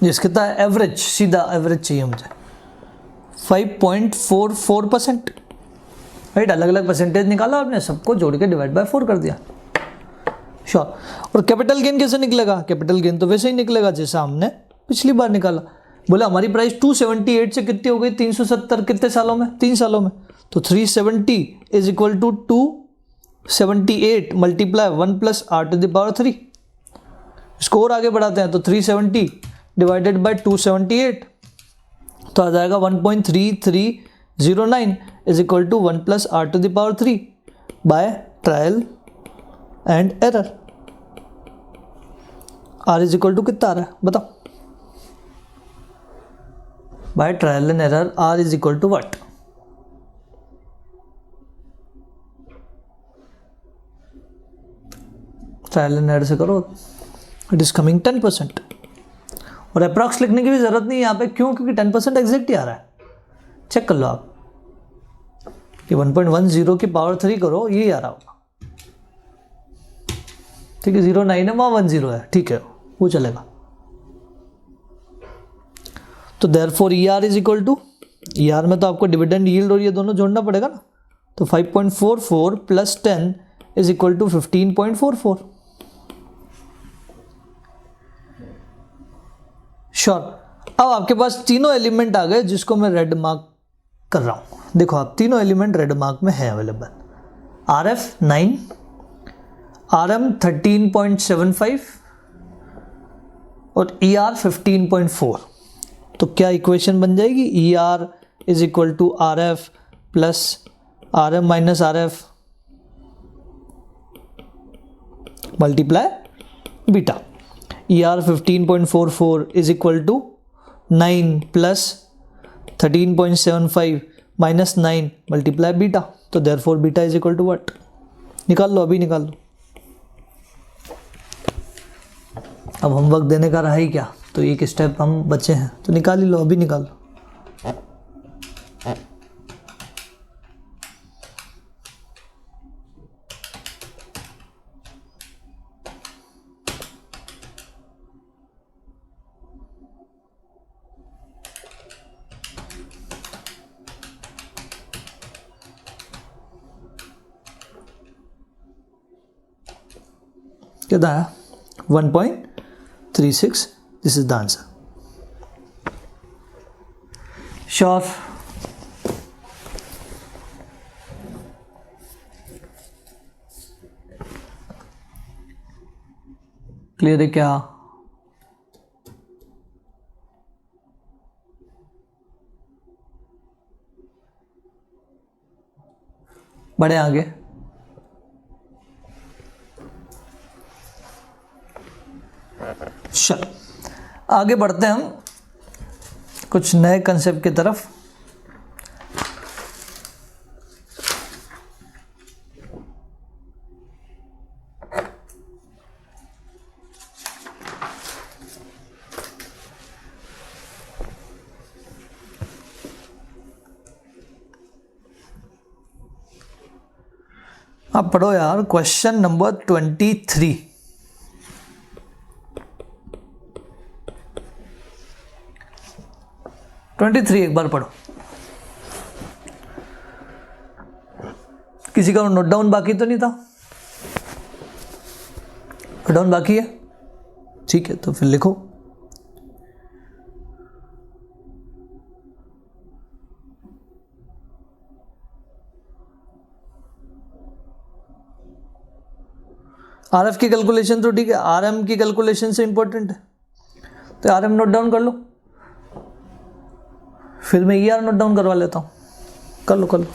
Speaker 1: जिस कितना एवरेज, सीधा एवरेज चाहिए मुझे 5.44%, राइट। अलग अलग परसेंटेज निकाला आपने, सबको जोड़ के डिवाइड बाय 4 कर दिया। श्योर। और कैपिटल गेन कैसे निकलेगा? कैपिटल गेन तो वैसे ही निकलेगा जैसा हमने पिछली बार निकाला। बोले हमारी प्राइस 278 से कितनी हो गई? 370। कितने सालों में? 3 सालों में। तो 370 is equal to 278 multiply 1 plus R to the power 3। इसको और आगे बढ़ाते हैं तो 370 डिवाइडेड बाय 278 तो आ जाएगा 1.3309 is equal to 1 plus R to the power 3 by trial and error. R is equal to कितना आ रहा है बताओ? By trial and error R is equal to what? Trial and error से करो, इट इज कमिंग 10%। और approx लिखने की भी जरूरत नहीं है यहाँ पे, क्यों? क्योंकि 10% एग्जैक्ट ही आ रहा है। चेक कर लो आप कि 1.10 की पावर 3 करो, ये आ रहा होगा। ठीक है, 09 है वहाँ 10 है, ठीक है वो चलेगा। तो therefore ER is equal to, ER में तो आपको डिविडेंड यील्ड और ये दोनों जोड़ना पड़ेगा ना, तो 5.44 plus 10 is equal to 15.44। Sure. अब आपके पास तीनों एलिमेंट आ गए जिसको मैं रेड मार्क कर रहा हूँ। देखो आप तीनों एलिमेंट रेड मार्क में है अवेलेबल। RF 9, RM 13.75 और ER 15.4। तो क्या इक्वेशन बन जाएगी? ER is equal to RF plus RM minus RF multiply beta. ER 15.44 is equal to 9 plus 13.75 minus 9 multiply beta. तो therefore beta is equal to what? निकाल लो, अभी निकाल लो। अब होमवर्क देने का रहा ही क्या, तो एक स्टेप हम बचे हैं, तो निकाल ही लो, अभी निकाल लो। कितना है? 1.36। This is the answer. Sure? Clear है क्या? बढ़े आगे। चल आगे बढ़ते हैं हम कुछ नए कंसेप्ट की तरफ। आप पढ़ो यार क्वेश्चन नंबर 23। एक बार पढ़ो। किसी का नोट डाउन बाकी तो नहीं था? नोट डाउन बाकी है? ठीक है, तो फिर लिखो। RF की कैलकुलेशन तो ठीक है, RM की कैलकुलेशन से इंपॉर्टेंट है, तो RM नोट डाउन कर लो। फिर मैं ER नोट डाउन करवा लेता हूँ। कर लो।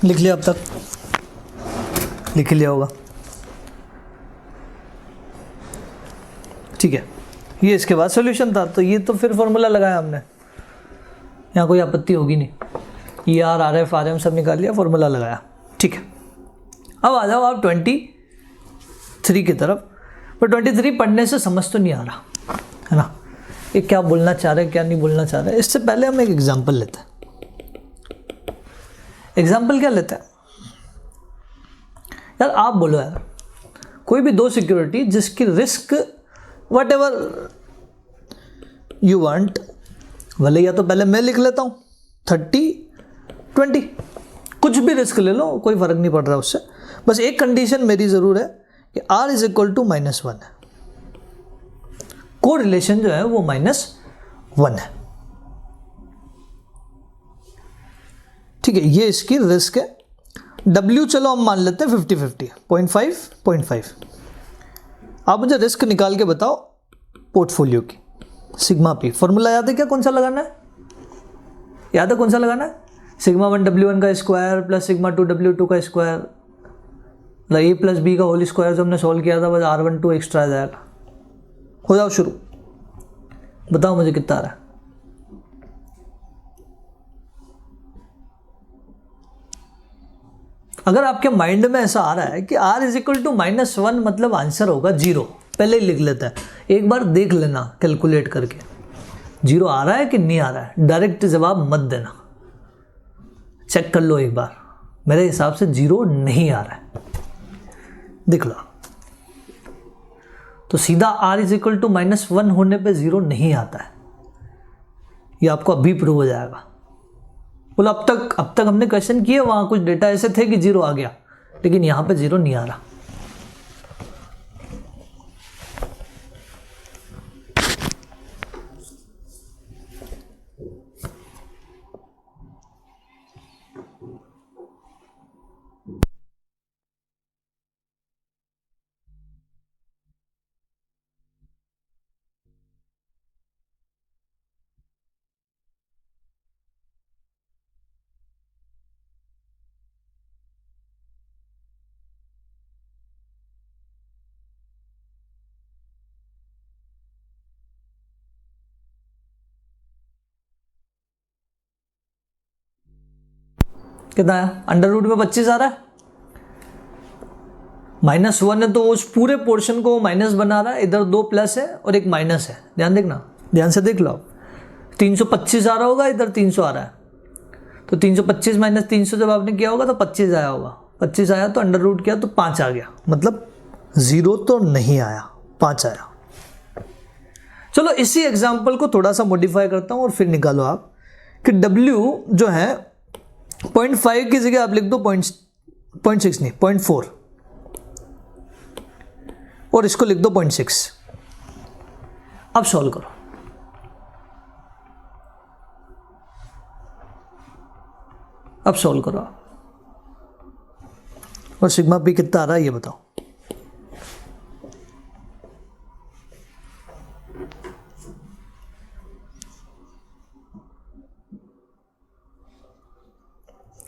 Speaker 1: लिख लिया अब तक? लिख लिया होगा। ठीक है, ये इसके बाद सॉल्यूशन था। तो ये तो फिर फॉर्मूला लगाया हमने, यहाँ कोई आपत्ति होगी नहीं। ये आर एफ आर एम सब निकाल लिया, फॉर्मूला लगाया। ठीक है, अब आ जाओ आप 23 की तरफ। पर 23 पढ़ने से समझ तो नहीं आ रहा है ना, ये क्या बोलना चाह रहे हैं क्या नहीं बोलना चाह रहे। इससे पहले हम एक एग्जाम्पल लेते हैं। एग्जाम्पल क्या लेते हैं यार, आप बोलो यार, कोई भी दो सिक्योरिटी जिसकी risk what ever you want, भले या तो पहले मैं लिख लेता हूँ 30-20, कुछ भी रिस्क ले लो, कोई फर्क नहीं पड़ रहा उससे। बस एक कंडीशन मेरी ज़रूर है कि r इज इक्वल टू -1 है, को रिलेशन जो है वो -1 है। ठीक है, ये इसकी रिस्क है। W चलो हम मान लेते हैं 50-50, 0.5. आप मुझे रिस्क निकाल के बताओ पोर्टफोलियो की, सिग्मा पी। फॉर्मूला याद है क्या, कौन सा लगाना है? याद है कौन सा लगाना है? सिग्मा 1 W1 का स्क्वायर प्लस सिग्मा 2 W2 का स्क्वायर, मतलब a प्लस बी का होल स्क्वायर जो हमने सॉल्व किया था, बस R12 एक्स्ट्रा आ जाएगा। हो जाओ शुरू, बताओ मुझे कितना आ रहा है। अगर आपके माइंड में ऐसा आ रहा है कि r इज इक्वल टू -1 मतलब आंसर होगा 0, पहले ही लिख लेता है। एक बार देख लेना कैलकुलेट करके 0 आ रहा है कि नहीं आ रहा है, डायरेक्ट जवाब मत देना, चेक कर लो एक बार। मेरे हिसाब से 0 नहीं आ रहा है, देख लो। तो सीधा r इज इक्वल टू -1 होने पे 0 नहीं आता है, ये आपको अभी प्रूव हो जाएगा। बोलो अब तक हमने क्वेश्चन किए, वहां कुछ डेटा ऐसे थे कि 0 आ गया, लेकिन यहां पे 0 नहीं आ रहा। कितना है? अंडर रूट में 25 आ रहा है, -1 है तो उस पूरे पोर्शन को माइनस बना रहा है। इधर 2 प्लस है और एक माइनस है, ध्यान देखना, ध्यान से देख लो। 325 आ रहा होगा, इधर 300 आ रहा है, तो 325 - 300 जब आपने किया होगा तो 25 आया होगा। 25 आया तो अंडर रूट किया तो 5 आ गया, मतलब 0 तो नहीं आया, 5 आया। चलो इसी एग्जाम्पल को थोड़ा सा मॉडिफाई करता हूं और फिर निकालो आप कि W जो है 0.5 की जगह आप लिख दो 0.6 नहीं 0.4, और इसको लिख दो 0.6। अब सॉल्व करो, अब सॉल्व करो आप, और सिग्मा पी कितना आ रहा है ये बताओ।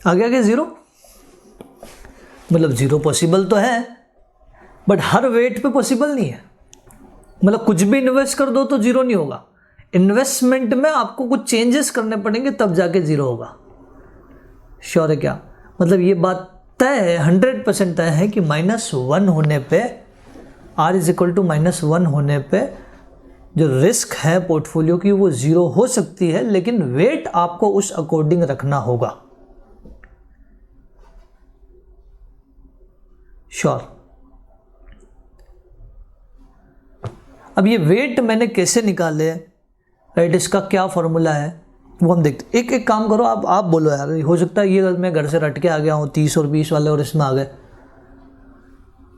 Speaker 1: आ गया क्या 0? मतलब 0 पॉसिबल तो है, बट हर वेट पे पॉसिबल नहीं है। मतलब कुछ भी इन्वेस्ट कर दो तो 0 नहीं होगा, इन्वेस्टमेंट में आपको कुछ चेंजेस करने पड़ेंगे तब जाके 0 होगा। श्योर है क्या? मतलब ये बात तय है, 100% तय है कि -1 होने पे, r इज इक्वल टू -1 होने पे जो रिस्क है पोर्टफोलियो की वो 0 हो सकती है, लेकिन वेट आपको उस अकॉर्डिंग रखना होगा। श्योर? अब ये वेट मैंने कैसे निकाले, राइट, इसका क्या फॉर्मूला है वो हम देखते। एक काम करो, आप बोलो यार, हो सकता है ये मैं घर से रट के आ गया हूँ 30 और 20 वाले और इसमें आ गए।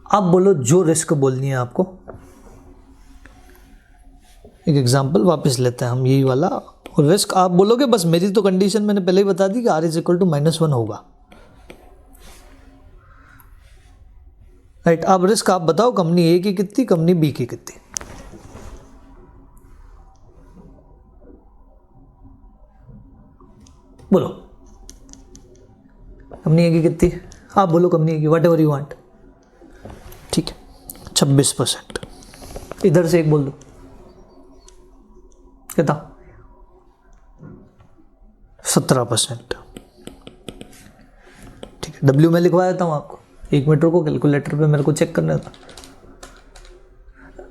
Speaker 1: आप बोलो जो रिस्क बोलनी है आपको। एक एग्जांपल वापस लेते हैं हम, यही वाला, और रिस्क आप बोलोगे। बस मेरी तो कंडीशन मैंने पहले ही बता दी कि r इज इक्वल टू -1 होगा, राइट। अब रिस्क आप बताओ, कंपनी ए की कितनी, कंपनी बी की कितनी। बोलो कंपनी ए की कितनी, आप बोलो कंपनी ए की, वट एवर यू वांट, ठीक है 26%। इधर से एक बोल दो कितना, 17%, ठीक है। डब्ल्यू में लिखवा देता हूँ आपको, 1 मिनट को कैलकुलेटर पे मेरे को चेक करना था।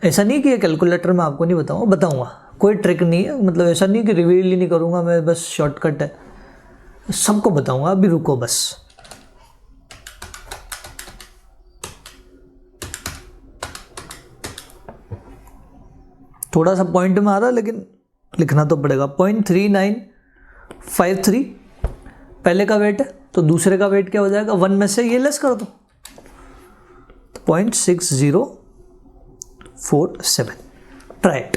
Speaker 1: ऐसा नहीं कि ये कैलकुलेटर मैं आपको नहीं बताऊंगा, कोई ट्रिक नहीं है, मतलब ऐसा नहीं कि रिवील ही नहीं करूंगा मैं, बस शॉर्टकट है, सबको बताऊंगा, अभी रुको बस। थोड़ा सा पॉइंट में आ रहा है लेकिन लिखना तो पड़ेगा। 0.3953 पहले का वेट है, तो दूसरे का वेट क्या हो जाएगा, 1 में से ये लेस कर दो, 0.6047। ट्राई इट,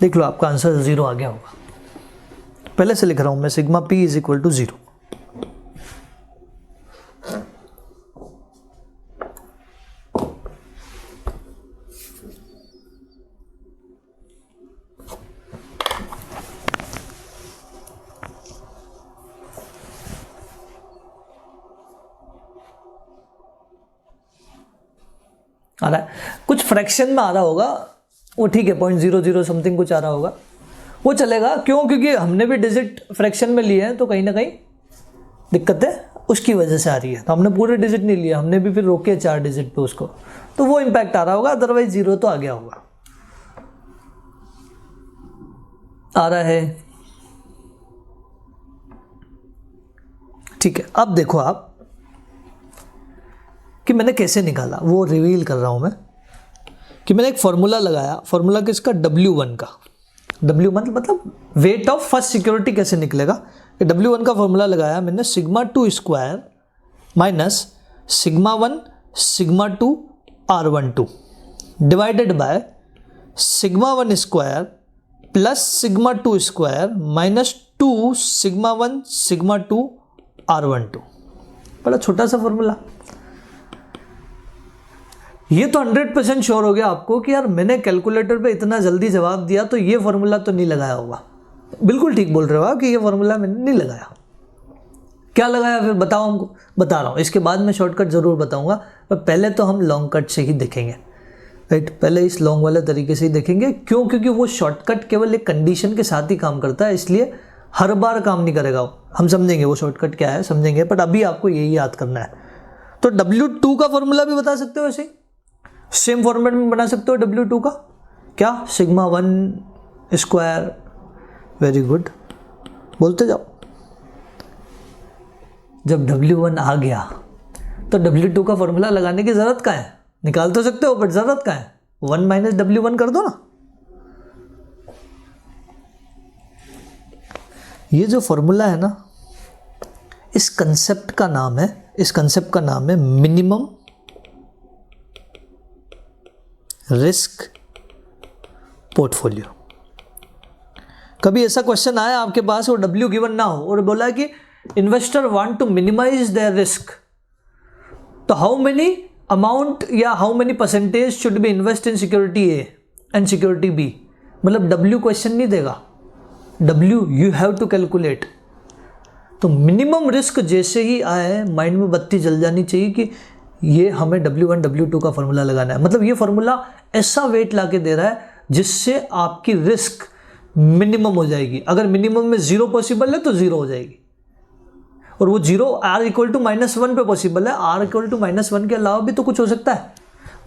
Speaker 1: देख लो आपका आंसर 0 आ गया होगा। पहले से लिख रहा हूं मैं, sigma P is equal to 0। आ रहा है, कुछ फ्रैक्शन में आ रहा होगा वो, ठीक है 0.00 समथिंग कुछ आ रहा होगा, वो चलेगा। क्यों, क्योंकि हमने भी डिजिट फ्रैक्शन में लिए हैं, तो कहीं ना कहीं दिक्कतें उसकी वजह से आ रही है। तो हमने पूरे डिजिट नहीं लिए, हमने भी फिर रोके 4 डिजिट पे उसको, तो वो इम्पैक्ट आ रहा होगा, अदरवाइज 0 तो आ गया होगा। आ रहा है, ठीक है। अब देखो आप कि मैंने कैसे निकाला, वो रिवील कर रहा हूं मैं, कि मैंने एक फॉर्मूला लगाया। फॉर्मूला किसका, W1 का। W1 मतलब वेट ऑफ फर्स्ट सिक्योरिटी कैसे निकलेगा, W1 का फॉर्मूला लगाया मैंने, sigma 2 square minus sigma 1 sigma 2 R12 divided by sigma 1 square plus sigma 2 square minus 2 sigma 1 sigma 2 R12। बड़ा छोटा सा फॉर्मूला। ये तो 100% श्योर हो गया आपको कि यार मैंने कैलकुलेटर पे इतना जल्दी जवाब दिया, तो ये फॉर्मूला तो नहीं लगाया होगा। बिल्कुल ठीक बोल रहे हो आप कि ये फॉर्मूला मैंने नहीं लगाया। क्या लगाया फिर बताओ हमको, बता रहा हूँ, इसके बाद मैं शॉर्टकट ज़रूर बताऊंगा, पर पहले तो हम लॉन्ग कट से ही देखेंगे, राइट। पहले इस लॉन्ग वाले तरीके से ही देखेंगे। क्यों, क्योंकि वो शॉर्टकट केवल एक कंडीशन के साथ ही काम करता है, इसलिए हर बार काम नहीं करेगा वो। हम समझेंगे वो शॉर्टकट क्या है, समझेंगे, बट अभी आपको यही याद करना है। तो W2 का फॉर्मूला भी बता सकते हो, ऐसे सेम फॉर्मेट में बना सकते हो W2 का, क्या, सिग्मा 1 स्क्वायर, वेरी गुड, बोलते जाओ। जब W1 आ गया तो W2 का फॉर्मूला लगाने की जरूरत क्या है, निकाल तो सकते हो बट जरूरत क्या है, 1 माइनस W1 कर दो ना। ये जो फॉर्मूला है ना, इस कंसेप्ट का नाम है मिनिमम रिस्क पोर्टफोलियो। कभी ऐसा क्वेश्चन आया आपके पास और W गिवन ना हो और बोला कि investor want to minimise their risk, तो हाउ मेनी अमाउंट या how many percentage should be invest in security A and security B, मतलब W क्वेश्चन नहीं देगा, W you have to calculate. तो मिनिमम रिस्क जैसे ही आए माइंड में बत्ती जल जानी चाहिए कि ये हमें W1 W2 का फॉर्मूला लगाना है। मतलब ये फॉर्मूला ऐसा वेट ला के दे रहा है जिससे आपकी रिस्क मिनिमम हो जाएगी। अगर मिनिमम में 0 पॉसिबल है तो 0 हो जाएगी, और वो 0 R इक्वल टू -1 पे पॉसिबल है। R इक्वल टू -1 के अलावा भी तो कुछ हो सकता है,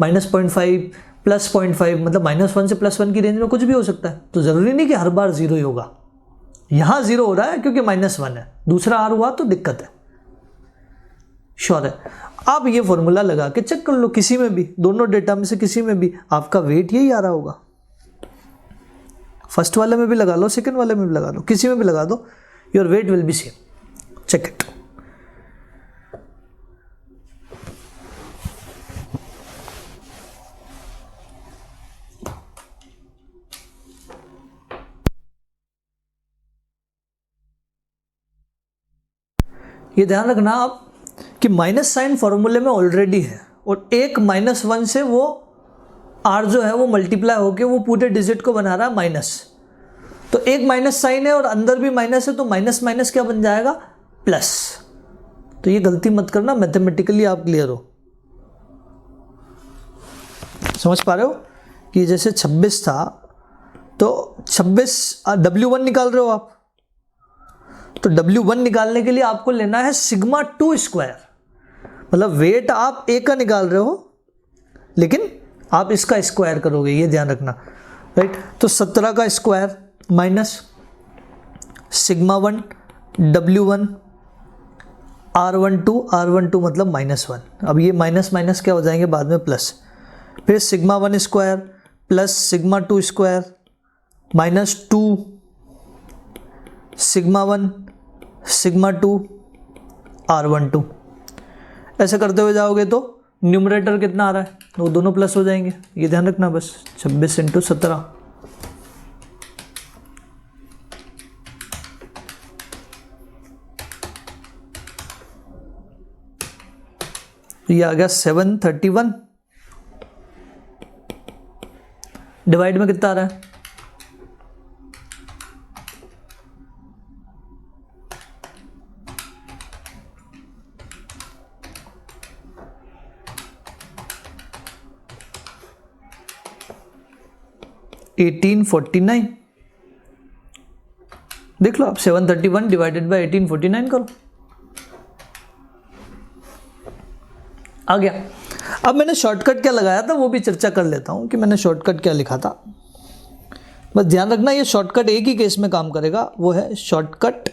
Speaker 1: -0.5 +0.5, मतलब -1 से +1 की रेंज में कुछ भी हो सकता है। तो ज़रूरी नहीं कि हर बार 0 ही होगा। यहाँ 0 हो रहा है क्योंकि -1 है, दूसरा R हुआ तो दिक्कत है। श्योर है। आप ये फॉर्मूला लगा के चेक कर लो, किसी में भी, दोनों डेटा में से किसी में भी आपका वेट यही आ रहा होगा। फर्स्ट वाले में भी लगा लो, सेकंड वाले में भी लगा लो, किसी में भी लगा दो, your weight will be same. Check it. ये ध्यान रखना आप कि माइनस साइन फॉर्मूले में ऑलरेडी है, और एक -1 से वो R जो है वो मल्टीप्लाई होके वो पूरे डिजिट को बना रहा है माइनस। तो एक माइनस साइन है और अंदर भी माइनस है, तो माइनस माइनस क्या बन जाएगा, प्लस। तो ये गलती मत करना, मैथमेटिकली आप क्लियर हो। समझ पा रहे हो कि जैसे 26 था तो 26 W1 निकाल रहे हो आप, तो W1 निकालने के लिए आपको लेना है सिग्मा 2 स्क्वायर, मतलब वेट आप ए का निकाल रहे हो लेकिन आप इसका स्क्वायर करोगे, ये ध्यान रखना, राइट। तो 17 का square minus sigma 1 W1 R12 मतलब -1। अब ये माइनस माइनस क्या हो जाएंगे बाद में प्लस, फिर sigma 1 square plus sigma 2 square -2 sigma 1 sigma 2 R12। ऐसे करते हुए जाओगे तो न्यूमरेटर कितना आ रहा है, वो दोनों प्लस हो जाएंगे, ये ध्यान रखना बस। 26 × 17, ये आ गया 731, डिवाइड में कितना आ रहा है, $1849। देख लो आप, 731 डिवाइडेड बाई 1849 करो, आ गया। अब मैंने शॉर्टकट क्या लगाया था वो भी चर्चा कर लेता हूं कि मैंने शॉर्टकट क्या लिखा था। बस ध्यान रखना ये शॉर्टकट एक ही केस में काम करेगा, वो है shortcut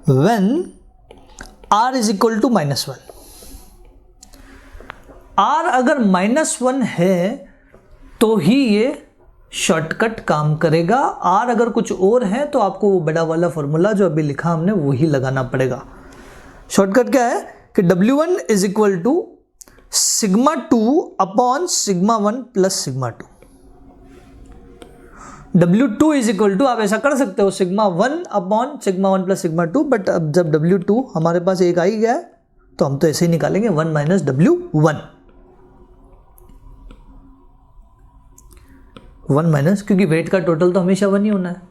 Speaker 1: when r is equal to -1। r अगर -1 है तो ही ये शॉर्टकट काम करेगा, r अगर कुछ और है तो आपको वो बड़ा वाला फॉर्मूला जो अभी लिखा हमने वही लगाना पड़ेगा। शॉर्टकट क्या है कि W1 is equal to sigma 2 upon sigma 1 plus sigma 2। W2 is equal to, आप ऐसा कर सकते हो, sigma 1 upon sigma 1 plus sigma 2, but अब जब W2 हमारे पास एक आ ही गया है तो हम तो ऐसे ही निकालेंगे 1 माइनस W1, 1 माइनस, क्योंकि वेट का टोटल तो हमेशा 1 ही होना है,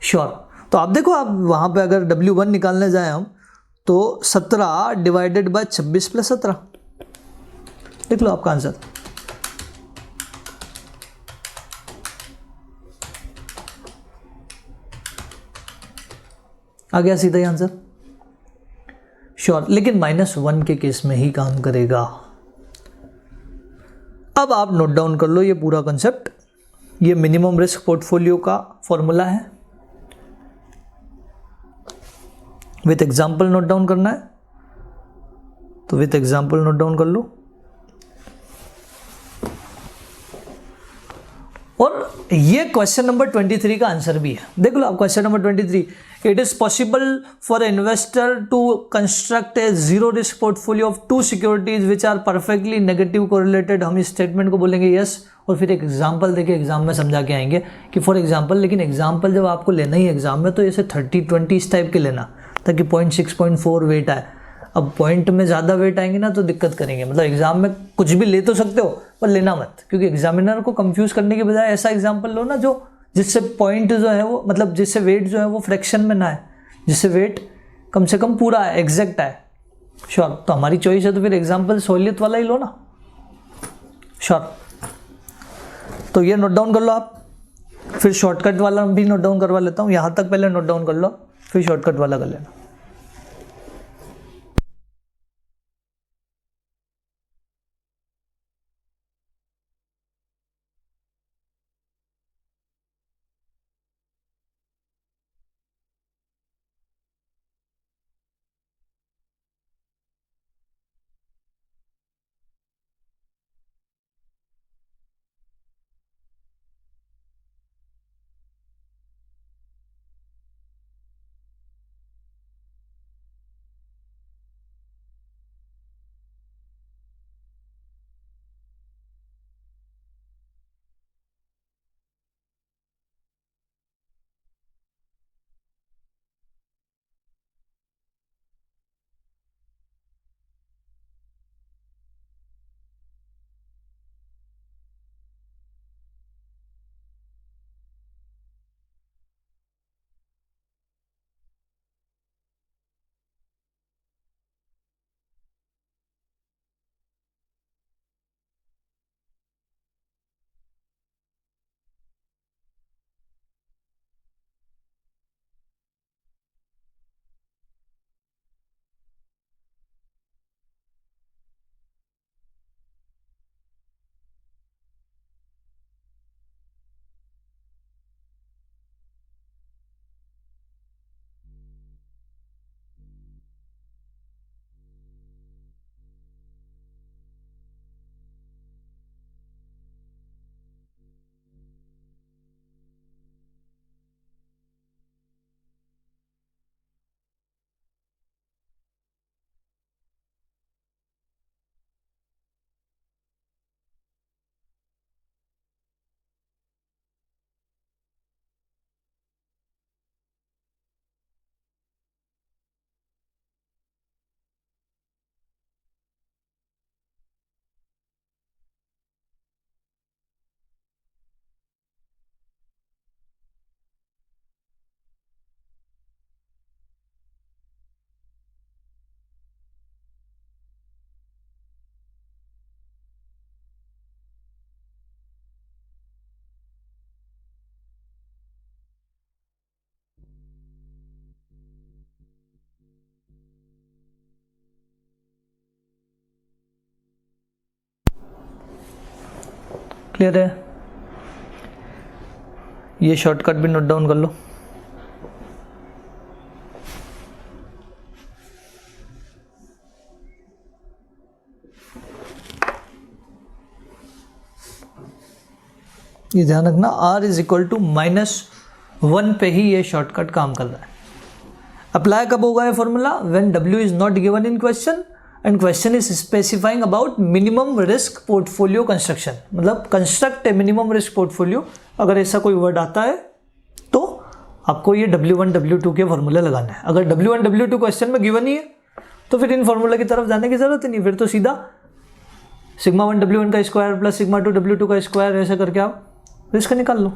Speaker 1: श्योर। तो आप देखो, आप वहां पे अगर W1 निकालने जाए हम तो 17 डिवाइडेड बाय 26 प्लस 17, देख लो आपका आंसर आ गया, सीधा ही आंसर, श्योर। लेकिन -1 के केस में ही काम करेगा। अब आप नोट डाउन कर लो ये पूरा कंसेप्ट, ये मिनिमम रिस्क पोर्टफोलियो का फॉर्मूला है, विथ एग्जाम्पल नोट डाउन करना है तो विथ एग्जाम्पल नोट डाउन कर लो। और ये क्वेश्चन नंबर 23 का आंसर भी है, देख लो आप question number 23। It is possible for investor to construct a zero risk portfolio of 2 securities which are perfectly negative correlated. हम इस स्टेटमेंट को बोलेंगे यस, और फिर एक एग्जाम्पल देके एग्जाम में समझा के आएंगे कि फॉर एग्जाम्पल, लेकिन एग्जाम्पल जब आपको लेना ही एग्जाम में तो ऐसे 30-20 इस टाइप के लेना, ताकि 0.6 0.4 वेट आए। अब पॉइंट में ज़्यादा वेट आएंगे ना तो दिक्कत करेंगे, मतलब एग्जाम में कुछ भी ले तो सकते हो पर लेना मत, क्योंकि एग्जामिनर को कंफ्यूज करने के बजाय ऐसा एग्जाम्पल लो ना जो जिससे पॉइंट जो है वो, मतलब जिससे वेट जो है वो फ्रैक्शन में ना है, जिससे वेट कम से कम पूरा है, एग्जैक्ट है, श्योर। तो हमारी चॉइस है तो फिर एग्जाम्पल सहूलियत वाला ही लो ना, श्योर। तो ये नोट डाउन कर लो आप, फिर शॉर्टकट वाला भी नोट डाउन करवा लेता हूँ, यहाँ तक पहले नोट डाउन कर लो फिर शॉर्टकट वाला कर लेना। क्लियर है? ये शॉर्टकट भी नोट डाउन कर लो। ये ध्यान रखना, r इज इक्वल टू -1 पे ही ये शॉर्टकट काम कर रहा है। अप्लाई कब होगा ये formula? When w is not given in question and question is specifying about minimum risk portfolio construction, मतलब construct a minimum risk portfolio. अगर ऐसा कोई वर्ड आता है तो आपको ये W1 W2 के फॉर्मूले लगाना है। अगर W1 W2 क्वेश्चन में गिवन ही है तो फिर इन फॉर्मूला की तरफ जाने की जरूरत ही नहीं, फिर तो सीधा σ1 W1 का स्क्वायर प्लस σ2 W2 का स्क्वायर ऐसा करके आप रिस्क निकाल लो।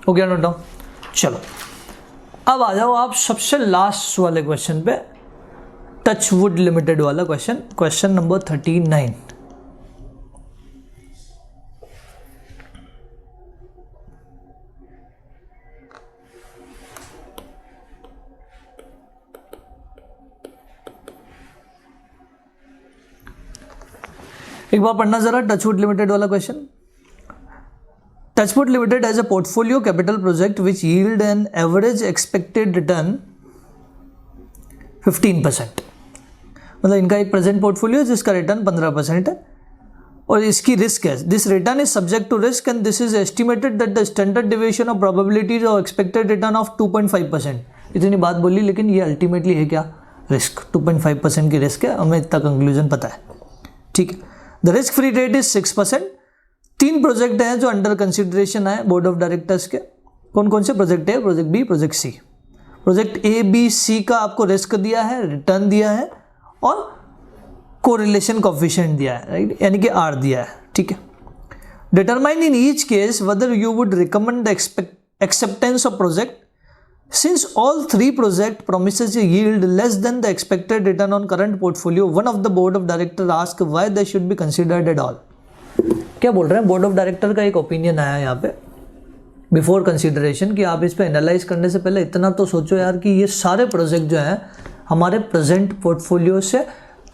Speaker 1: हो गया नोट डाउन? चलो अब आ जाओ आप सबसे लास्ट वाले क्वेश्चन पे, टचवुड लिमिटेड वाला क्वेश्चन, क्वेश्चन नंबर 39। एक बार पढ़ना जरा टचवुड लिमिटेड वाला question. Touchwood Limited has a portfolio capital project which yield an average expected return 15%। मतलब इनका एक प्रेजेंट पोर्टफोलियो है जिसका रिटर्न 15% है और इसकी रिस्क है, this return is subject to risk and this is estimated that the standard deviation of probabilities और एक्सपेक्टेड रिटर्न ऑफ 2.5%। इतनी बात बोली लेकिन ये अल्टीमेटली है क्या? रिस्क। 2.5% की रिस्क है, हमें इतना कंक्लूजन पता है, ठीक है। The risk free rate is 6%। 3 project हैं जो अंडर कंसिडरेशन है बोर्ड ऑफ डायरेक्टर्स के। कौन कौन से प्रोजेक्ट है? Project B, project C. Project A B C का आपको रिस्क दिया है, रिटर्न दिया है और कोरिलेशन कोफिशिएंट दिया है, राइट, यानी कि आर दिया है, ठीक है। Determine in each case whether you would recommend acceptance of project since all 3 project promises yield less than the expected return on current portfolio. One of the board of director ask why they should be considered at all. क्या बोल रहे हैं? Board of director का एक opinion आया यहाँ पे before consideration कि आप इस पे एनालाइज करने से पहले इतना तो सोचो यार कि ये सारे प्रोजेक्ट जो हैं हमारे प्रेजेंट पोर्टफोलियो से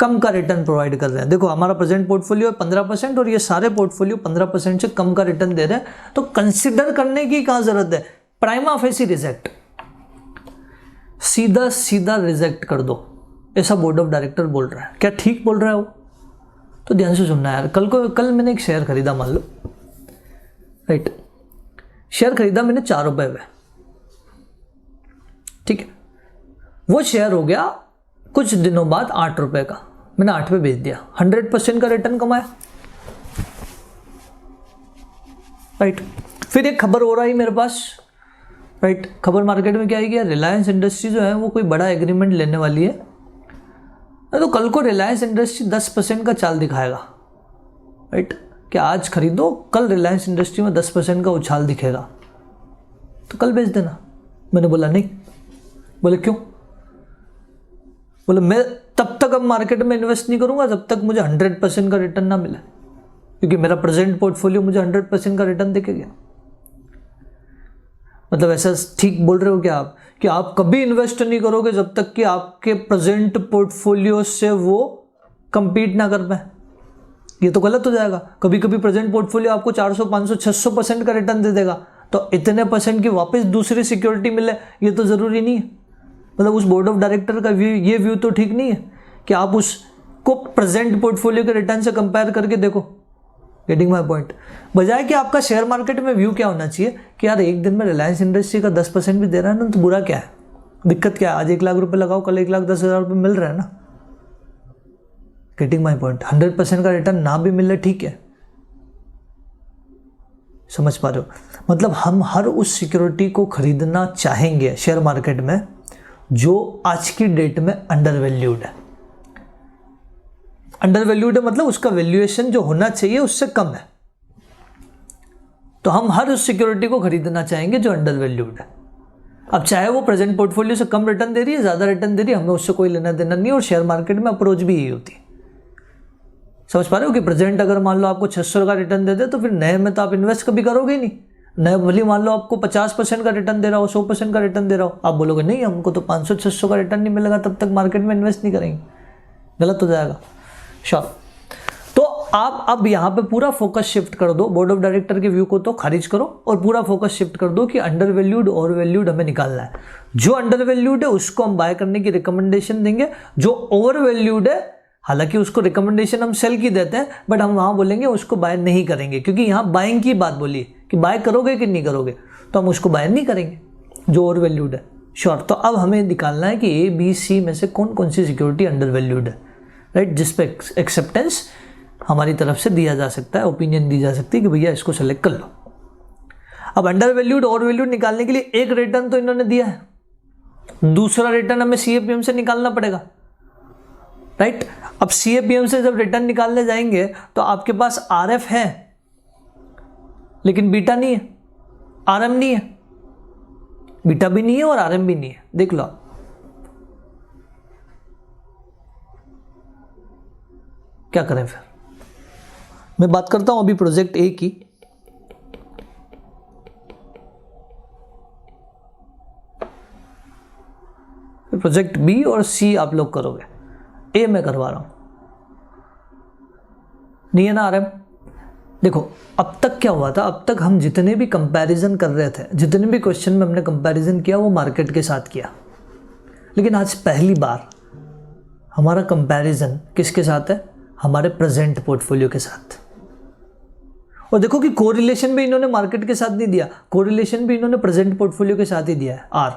Speaker 1: कम का रिटर्न प्रोवाइड कर रहे हैं। देखो हमारा प्रेजेंट पोर्टफोलियो है 15% और ये सारे पोर्टफोलियो 15% से कम का रिटर्न दे रहे हैं, तो कंसिडर करने की कहाँ जरूरत है? प्राइमा फेसी रिजेक्ट, सीधा सीधा रिजेक्ट कर दो, ऐसा बोर्ड ऑफ डायरेक्टर बोल रहा है। क्या ठीक बोल रहा है वो? तो ध्यान से सुनना यार। कल मैंने एक शेयर खरीदा, मान लो, राइट, शेयर खरीदा मैंने 4 रुपए में, ठीक है। वो शेयर हो गया कुछ दिनों बाद 8 रुपए का, मैंने 8 पे बेच दिया, 100% का रिटर्न कमाया, राइट। फिर एक खबर हो रहा है मेरे पास, राइट, खबर मार्केट में क्या है कि रिलायंस इंडस्ट्री जो है वो कोई बड़ा एग्रीमेंट लेने वाली है, तो कल को रिलायंस इंडस्ट्री 10% का चाल दिखाएगा, राइट, कि आज खरीदो कल रिलायंस इंडस्ट्री में 10% का उछाल दिखेगा, तो कल बेच देना। मैंने बोला नहीं। बोले क्यों? बोले मैं तब तक अब मार्केट में इन्वेस्ट नहीं करूंगा जब तक मुझे 100% का रिटर्न ना मिले, क्योंकि मेरा प्रेजेंट पोर्टफोलियो मुझे 100% का रिटर्न देखेगा। मतलब ऐसा ठीक बोल रहे हो क्या आप कि आप कभी इन्वेस्ट नहीं करोगे जब तक कि आपके प्रेजेंट पोर्टफोलियो से वो कंपीट ना कर पाए? ये तो गलत हो जाएगा। कभी कभी प्रेजेंट पोर्टफोलियो आपको 400, 500, 600% का रिटर्न दे देगा, तो इतने % की वापस दूसरी सिक्योरिटी मिले ये तो ज़रूरी नहीं है। मतलब उस बोर्ड ऑफ डायरेक्टर का ये व्यू तो ठीक नहीं है कि आप उसको प्रेजेंट पोर्टफोलियो के रिटर्न से कंपेयर करके देखो, गेटिंग माई पॉइंट। बजाय कि आपका शेयर मार्केट में व्यू क्या होना चाहिए कि यार एक दिन में रिलायंस इंडस्ट्री का 10% भी दे रहा है ना, तो बुरा क्या है, दिक्कत क्या है, आज 1 लाख रुपए लगाओ, कल 1,10,000 रुपये मिल रहा है ना। Getting my point. 100% का रिटर्न ना भी मिले ठीक है, समझ पा रहे हो। मतलब हम हर उस सिक्योरिटी को खरीदना चाहेंगे शेयर मार्केट में जो आज की डेट में अंडर वैल्यूड है। अंडर वैल्यूड है मतलब उसका वैल्यूएशन जो होना चाहिए उससे कम है, तो हम हर उस सिक्योरिटी को खरीदना चाहेंगे जो अंडर वैल्यूड है। अब चाहे वो प्रेजेंट पोर्टफोलियो से कम रिटर्न दे रही है, ज़्यादा रिटर्न दे रही है, हमें उससे कोई लेना देना नहीं। और शेयर मार्केट में अप्रोच भी यही होती है, समझ पा रहे हो कि प्रेजेंट अगर मान लो आपको 600 का रिटर्न दे दे तो फिर नए में तो आप इन्वेस्ट कभी करोगे ही नहीं। नए भले मान लो आपको 50% का रिटर्न दे रहा हो, 100% का रिटर्न दे रहा हो, आप बोलोगे नहीं हमको तो 500-600 का रिटर्न नहीं मिलेगा, तब तक मार्केट में इन्वेस्ट नहीं करेंगे, गलत हो जाएगा। श्योर। तो आप अब यहाँ पे पूरा फोकस शिफ्ट कर दो, बोर्ड ऑफ डायरेक्टर के व्यू को तो खारिज करो और पूरा फोकस शिफ्ट कर दो कि अंडर वैल्यूड और वैल्यूड हमें निकालना है। जो अंडर वैल्यूड है उसको हम बाय करने की रिकमेंडेशन देंगे, जो ओवर वैल्यूड है हालांकि उसको रिकमेंडेशन हम सेल की देते हैं, बट हम वहाँ बोलेंगे उसको बाय नहीं करेंगे, क्योंकि यहाँ बाइंग की बात बोली कि बाय करोगे कि नहीं करोगे, तो हम उसको बाय नहीं करेंगे जो ओवर वैल्यूड है। श्योर। तो अब हमें निकालना है कि ए बी सी में से कौन कौन सी सिक्योरिटी अंडर वैल्यूड है, राइट, जिस पे एक्सेप्टेंस हमारी तरफ से दिया जा सकता है, ओपिनियन दी जा सकती है कि भैया इसको सेलेक्ट कर लो। अब अंडर वैल्यूड ओवर वैल्यूड निकालने के लिए एक रिटर्न तो इन्होंने दिया है, दूसरा रिटर्न हमें सीएपीएम से निकालना पड़ेगा, राइट। अब सीएपीएम से जब रिटर्न निकालने जाएंगे तो आपके पास आरएफ है लेकिन बीटा नहीं है, आरएम नहीं है, बीटा भी नहीं है और आरएम भी नहीं है, देख लो। क्या करें फिर? मैं बात करता हूं अभी प्रोजेक्ट ए की। प्रोजेक्ट बी और सी आप लोग करोगे, ए मैं करवा रहा हूं, नहीं है ना आरएम। देखो अब तक क्या हुआ था, अब तक हम जितने भी कंपैरिजन कर रहे थे, जितने भी क्वेश्चन में हमने कंपैरिजन किया वो मार्केट के साथ किया, लेकिन आज पहली बार हमारा कंपैरिजन किसके साथ है, हमारे प्रेजेंट पोर्टफोलियो के साथ। और देखो कि कोरिलेशन भी इन्होंने मार्केट के साथ नहीं दिया, कोरिलेशन भी इन्होंने प्रेजेंट पोर्टफोलियो के साथ ही दिया है, आर।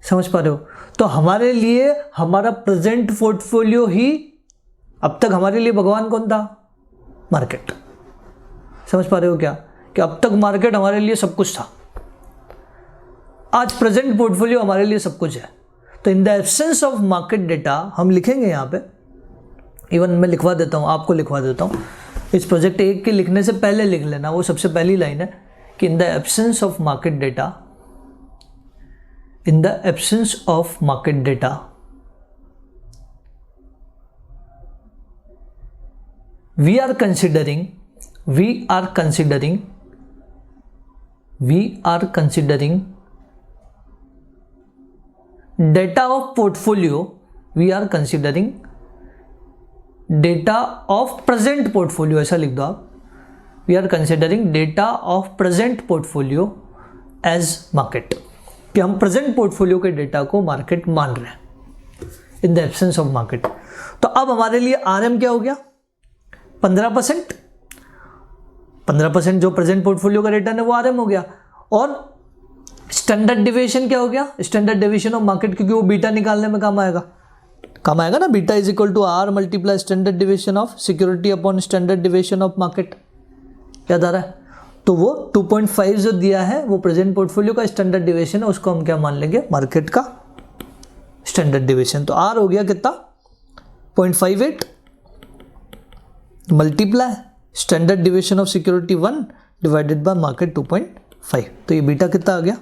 Speaker 1: समझ पा रहे हो? तो हमारे लिए हमारा प्रेजेंट पोर्टफोलियो ही, अब तक हमारे लिए भगवान कौन था, मार्केट। समझ पा रहे हो क्या, कि अब तक मार्केट हमारे लिए सब कुछ था, आज प्रेजेंट पोर्टफोलियो हमारे लिए सब कुछ है। तो in the absence of market data हम लिखेंगे यहाँ पे, इवन मैं लिखवा देता हूँ, आपको लिखवा देता हूँ, इस प्रोजेक्ट एक के लिखने से पहले लिख लेना, वो सबसे पहली लाइन है कि in the absence of market data, in the absence of market data, we are considering data of portfolio, we are considering data of present portfolio, ऐसा लिख दो आप, we are considering data of present portfolio as market, कि हम present portfolio के data को market मान रहे हैं in the absence of market. तो अब हमारे लिए आरएम क्या हो गया, 15%। 15% जो प्रेजेंट पोर्टफोलियो का रिटर्न है वो आरएम हो गया। और स्टैंडर्ड डिविएशन क्या हो गया, स्टैंडर्ड डिविएशन ऑफ मार्केट, क्योंकि वो बीटा निकालने में काम आएगा ना, beta is equal to R multiply standard deviation of security upon standard deviation of market. याद आ रहा है? तो वो 2.5 जो दिया है वो प्रेजेंट पोर्टफोलियो का स्टैंडर्ड डिविएशन है, उसको हम क्या मान लेंगे, मार्केट का स्टैंडर्ड डिविएशन। तो आर हो गया कितना, 0.58 multiply standard deviation of security 1 divided by market 2.5। तो ये बीटा कितना आ गया,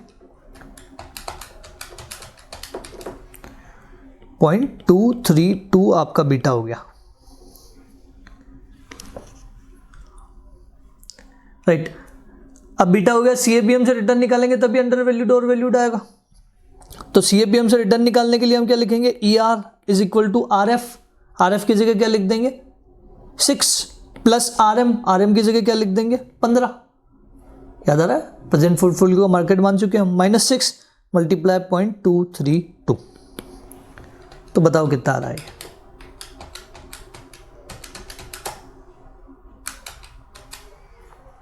Speaker 1: 0.232 आपका बीटा हो गया, राइट। अब बीटा हो गया, सीएपीएम से रिटर्न निकालेंगे तभी अंडर वैल्यूड और वैल्यूड आएगा। तो सीएपीएम से रिटर्न निकालने के लिए हम क्या लिखेंगे, E R is equal to R F, R F की जगह क्या लिख देंगे 6 प्लस आर एम की जगह क्या लिख देंगे 15। याद आ रहा है, प्रेजेंट पोर्टफोलियो को मार्केट मान चुके हैं हम, -6 मल्टीप्लाई 0.232। तो बताओ कितना आ रहा है,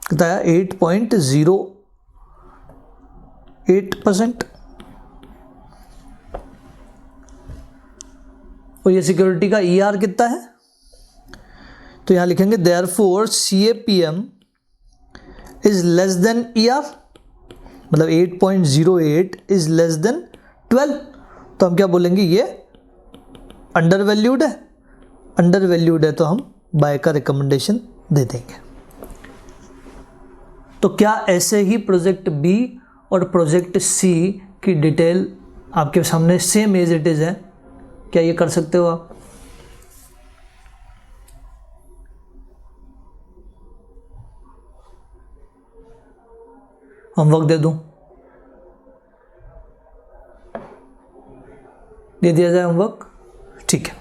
Speaker 1: कितना आया 8.08%। और ये सिक्योरिटी का ER कितना है, तो यहाँ लिखेंगे therefore CAPM is less then ER, मतलब 8.08 इज लेस देन 12, तो हम क्या बोलेंगे, ये अंडर वैल्यूड है। अंडर वैल्यूड है तो हम बाय का रिकमेंडेशन दे देंगे। तो क्या ऐसे ही प्रोजेक्ट बी और प्रोजेक्ट सी की डिटेल आपके सामने सेम एज इट इज है, क्या ये कर सकते हो आप? होमवर्क दे दूं, दे दिया जाए होमवर्क, ठीक है।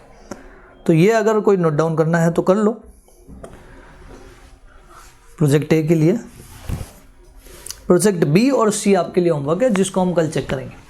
Speaker 1: तो ये अगर कोई नोट डाउन करना है तो कर लो। प्रोजेक्ट ए के लिए, प्रोजेक्ट बी और सी आपके लिए होमवर्क है, जिसको हम कल चेक करेंगे।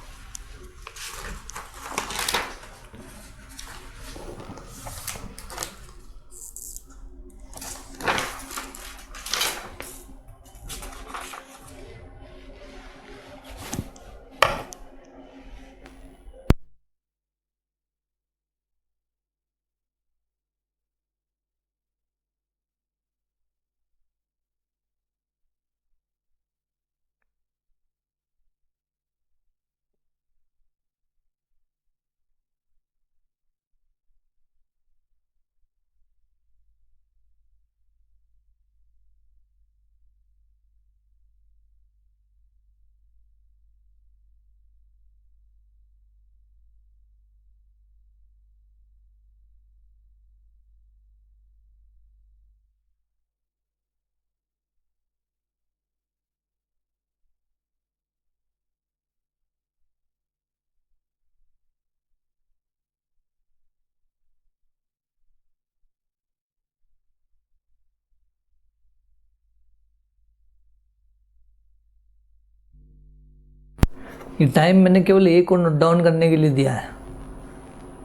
Speaker 1: ये टाइम मैंने केवल ए को नोट डाउन करने के लिए दिया है,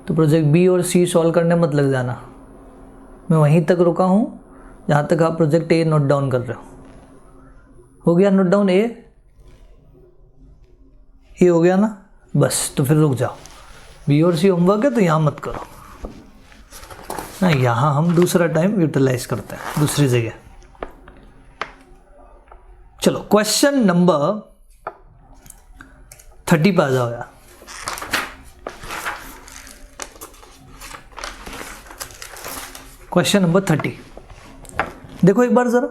Speaker 1: तो प्रोजेक्ट बी और सी सॉल्व करने मत लग जाना। मैं वहीं तक रुका हूँ जहाँ तक आप प्रोजेक्ट ए नोट डाउन कर रहे हो गया नोट डाउन? ए हो गया ना, बस तो फिर रुक जाओ। बी और सी होमवर्क है तो यहाँ मत करो ना, यहाँ हम दूसरा टाइम यूटिलाइज करते हैं दूसरी जगह। चलो क्वेश्चन नंबर 30 पे आ जाओ यार। क्वेश्चन नंबर 30 देखो एक बार जरा।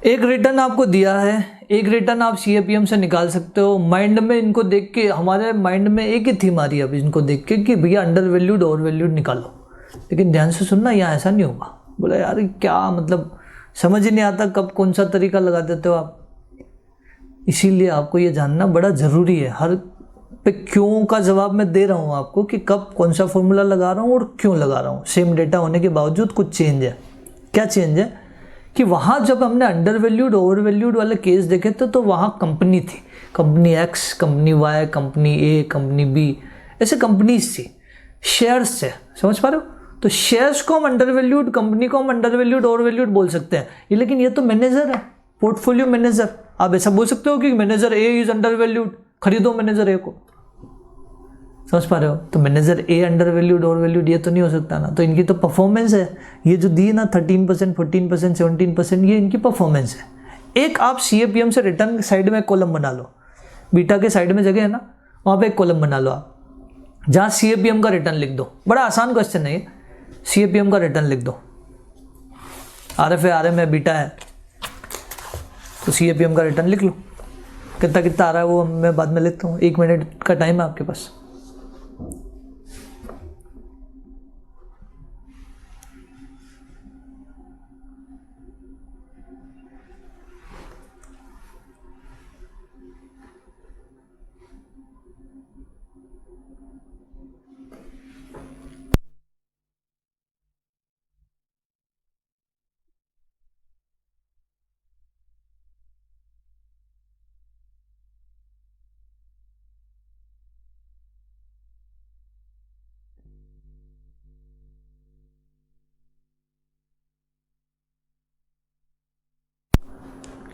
Speaker 1: एक रिटर्न आपको दिया है, एक रिटर्न आप CAPM से निकाल सकते हो। माइंड में इनको देख के, हमारे माइंड में एक ही थीम आ रही है अब इनको देख के कि भैया अंडर वैल्यूड ओवर वैल्यूड निकालो। लेकिन ध्यान से सुनना, यहाँ ऐसा नहीं होगा। बोला यार क्या मतलब, समझ ही नहीं आता कब कौन सा तरीका लगा देते हो आप। इसीलिए आपको ये जानना बड़ा ज़रूरी है। हर पे क्यों का जवाब मैं दे रहा हूँ आपको, कि कब कौन सा फॉर्मूला लगा रहा हूँ और क्यों लगा रहा हूँ। सेम डेटा होने के बावजूद कुछ चेंज है। क्या चेंज है कि वहाँ जब हमने अंडर वैल्यूड ओवर वैल्यूड वाले केस देखे थे तो वहाँ कंपनी थी, company X, company Y, company A, company B, ऐसे कंपनीज थी, शेयर्स थे। समझ पा रहे हो? तो शेयर्स को हम अंडर वैल्यूड, कंपनी को हम अंडर वैल्यूड ओवर वैल्यूड बोल सकते हैं। ये लेकिन ये तो मैनेजर है, पोर्टफोलियो मैनेजर। आप ऐसा बोल सकते हो कि manager A is under valued, खरीदो मैनेजर A को। समझ पा रहे हो? तो manager A under valued over valued ये तो नहीं हो सकता ना। तो इनकी तो परफॉर्मेंस है, ये जो दी ना 13%, 14%, 17%, ये इनकी परफॉर्मेंस है। एक आप CAPM से रिटर्न साइड में कॉलम बना लो, बीटा के साइड में जगह है ना, वहाँ पे एक कॉलम बना लो आप, जहाँ CAPM का रिटर्न लिख दो। बड़ा आसान क्वेश्चन है ये। CAPM का रिटर्न लिख दो। RF है, RM है, बीटा है, तो CAPM का रिटर्न लिख लो। कितना कितना आ रहा है वो मैं बाद में लिखता हूँ। 1 मिनट का टाइम है आपके पास।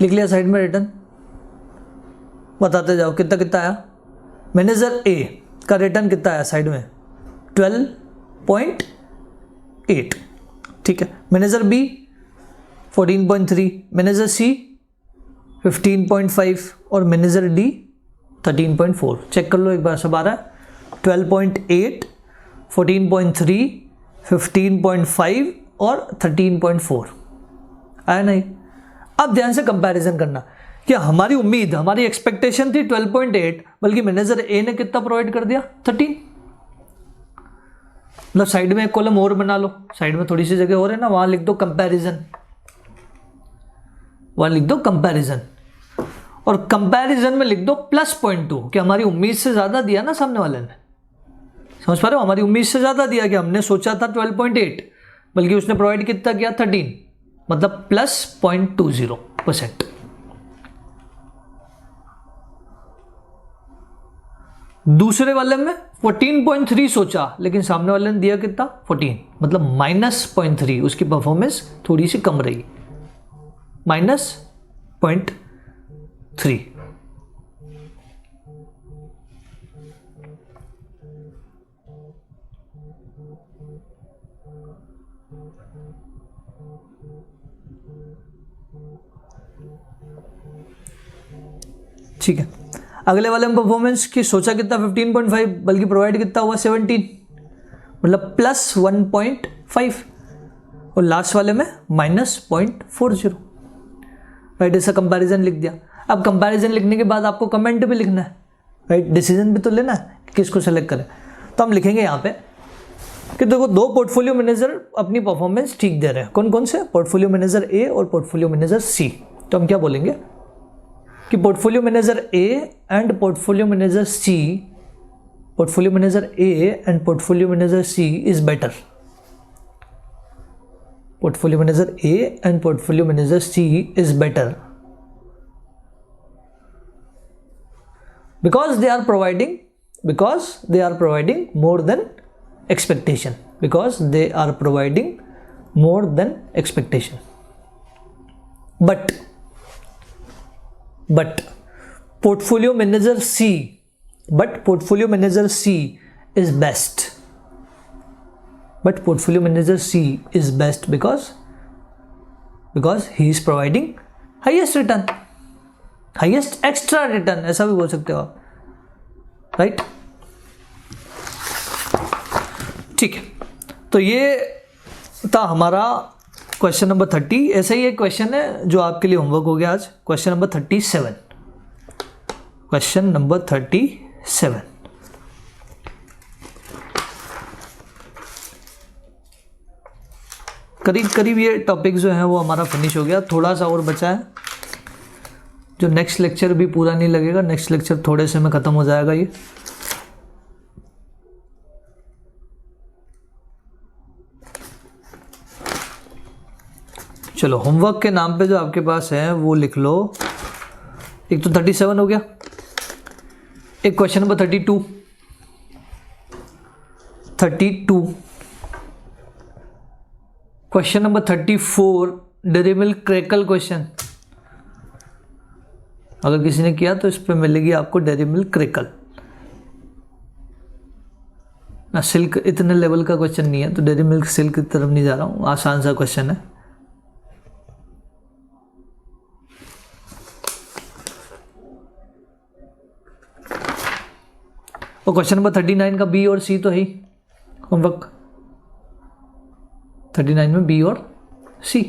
Speaker 1: लिख लिया साइड में रिटर्न, बताते जाओ कितना कितना आया। मैनेजर ए का रिटर्न कितना आया साइड में 12.8, ठीक है। मैनेजर बी 14.3, मैनेजर सी 15.5 और मैनेजर डी 13.4। चेक कर लो एक बार, सब आ रहा है 12.8, 14.3, 15.5 और 13.4 आया नहीं। अब ध्यान से कंपैरिजन करना कि हमारी उम्मीद, हमारी एक्सपेक्टेशन थी 12.8, बल्कि मैनेजर ए ने कितना प्रोवाइड कर दिया 13। मतलब साइड में एक कॉलम और बना लो, साइड में थोड़ी सी जगह और है ना, वहां लिख दो कंपैरिजन, वहां लिख दो कंपैरिजन, और कंपैरिजन में लिख दो +0.2 कि हमारी उम्मीद से ज्यादा दिया ना सामने वाले ने। समझ पा रहे हो, हमारी उम्मीद से ज्यादा दिया कि हमने सोचा था 12.8, बल्कि उसने प्रोवाइड कितना किया 13, मतलब +0.20%। दूसरे वाले में 14.3 सोचा, लेकिन सामने वाले ने दिया कितना 14, मतलब -0.3, उसकी परफॉर्मेंस थोड़ी सी कम रही, -0.3। ठीक है। अगले वाले में परफॉर्मेंस की सोचा कितना 15.5, बल्कि प्रोवाइड कितना हुआ 17, मतलब +1.5, और लास्ट वाले में -0.40। राइट, ऐसा कंपैरिजन लिख दिया। अब कंपैरिजन लिखने के बाद आपको कमेंट भी लिखना है, राइट, डिसीजन भी तो लेना है कि किसको सेलेक्ट करें। तो हम लिखेंगे यहाँ पे कि देखो दो पोर्टफोलियो मैनेजर अपनी परफॉर्मेंस ठीक दे रहे हैं। कौन कौन से? पोर्टफोलियो मैनेजर ए और पोर्टफोलियो मैनेजर सी। तो हम क्या बोलेंगे कि portfolio manager A and portfolio manager C, portfolio manager A and portfolio manager C is better. Portfolio manager A and portfolio manager C is better because they are providing more than expectation, because they are providing more than expectation. But portfolio manager C is best. But portfolio manager C is best because he is providing highest return, highest extra return, ऐसा भी बोल सकते हो आप, right. ठीक है, तो ये था हमारा क्वेश्चन नंबर 30। ऐसा ही एक क्वेश्चन है जो आपके लिए होमवर्क हो गया आज, क्वेश्चन नंबर 37। क्वेश्चन नंबर 37, करीब करीब ये टॉपिक जो है वो हमारा फिनिश हो गया। थोड़ा सा और बचा है, जो नेक्स्ट लेक्चर भी पूरा नहीं लगेगा, नेक्स्ट लेक्चर थोड़े से में ख़त्म हो जाएगा ये। चलो, होमवर्क के नाम पे जो आपके पास है वो लिख लो। एक तो 37 हो गया, एक question number 32, question number 34 dairy milk crackle question. अगर किसी ने किया तो इस पे मिलेगी आपको डेयरी मिल्क क्रैकल ना। सिल्क इतने लेवल का क्वेश्चन नहीं है, तो डेयरी मिल्क सिल्क की तरफ नहीं जा रहा हूँ, आसान सा क्वेश्चन है। और क्वेश्चन नंबर 39 का बी और सी तो है ही होमवर्क, 39 में बी और सी।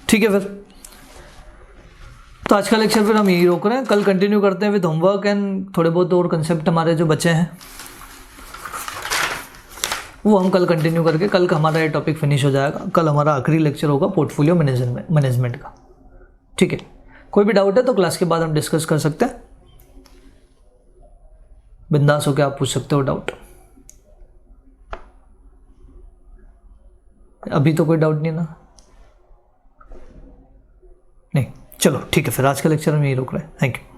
Speaker 1: ठीक है, फिर तो आज का लेक्चर फिर हम यही रोक रहे हैं। कल कंटिन्यू करते हैं विद होमवर्क एंड थोड़े बहुत और कंसेप्ट हमारे जो बचे हैं वो हम कल कंटिन्यू करके, कल का हमारा ये टॉपिक फिनिश हो जाएगा। कल हमारा आखिरी लेक्चर होगा पोर्टफोलियो मैनेजमेंट का। ठीक है, कोई भी डाउट है तो क्लास के बाद हम डिस्कस कर सकते हैं, बिंदास होकर आप पूछ सकते हो डाउट। अभी तो कोई डाउट नहीं ना? नहीं, चलो ठीक है, फिर आज का लेक्चर हम यही रोक रहे हैं। Thank you.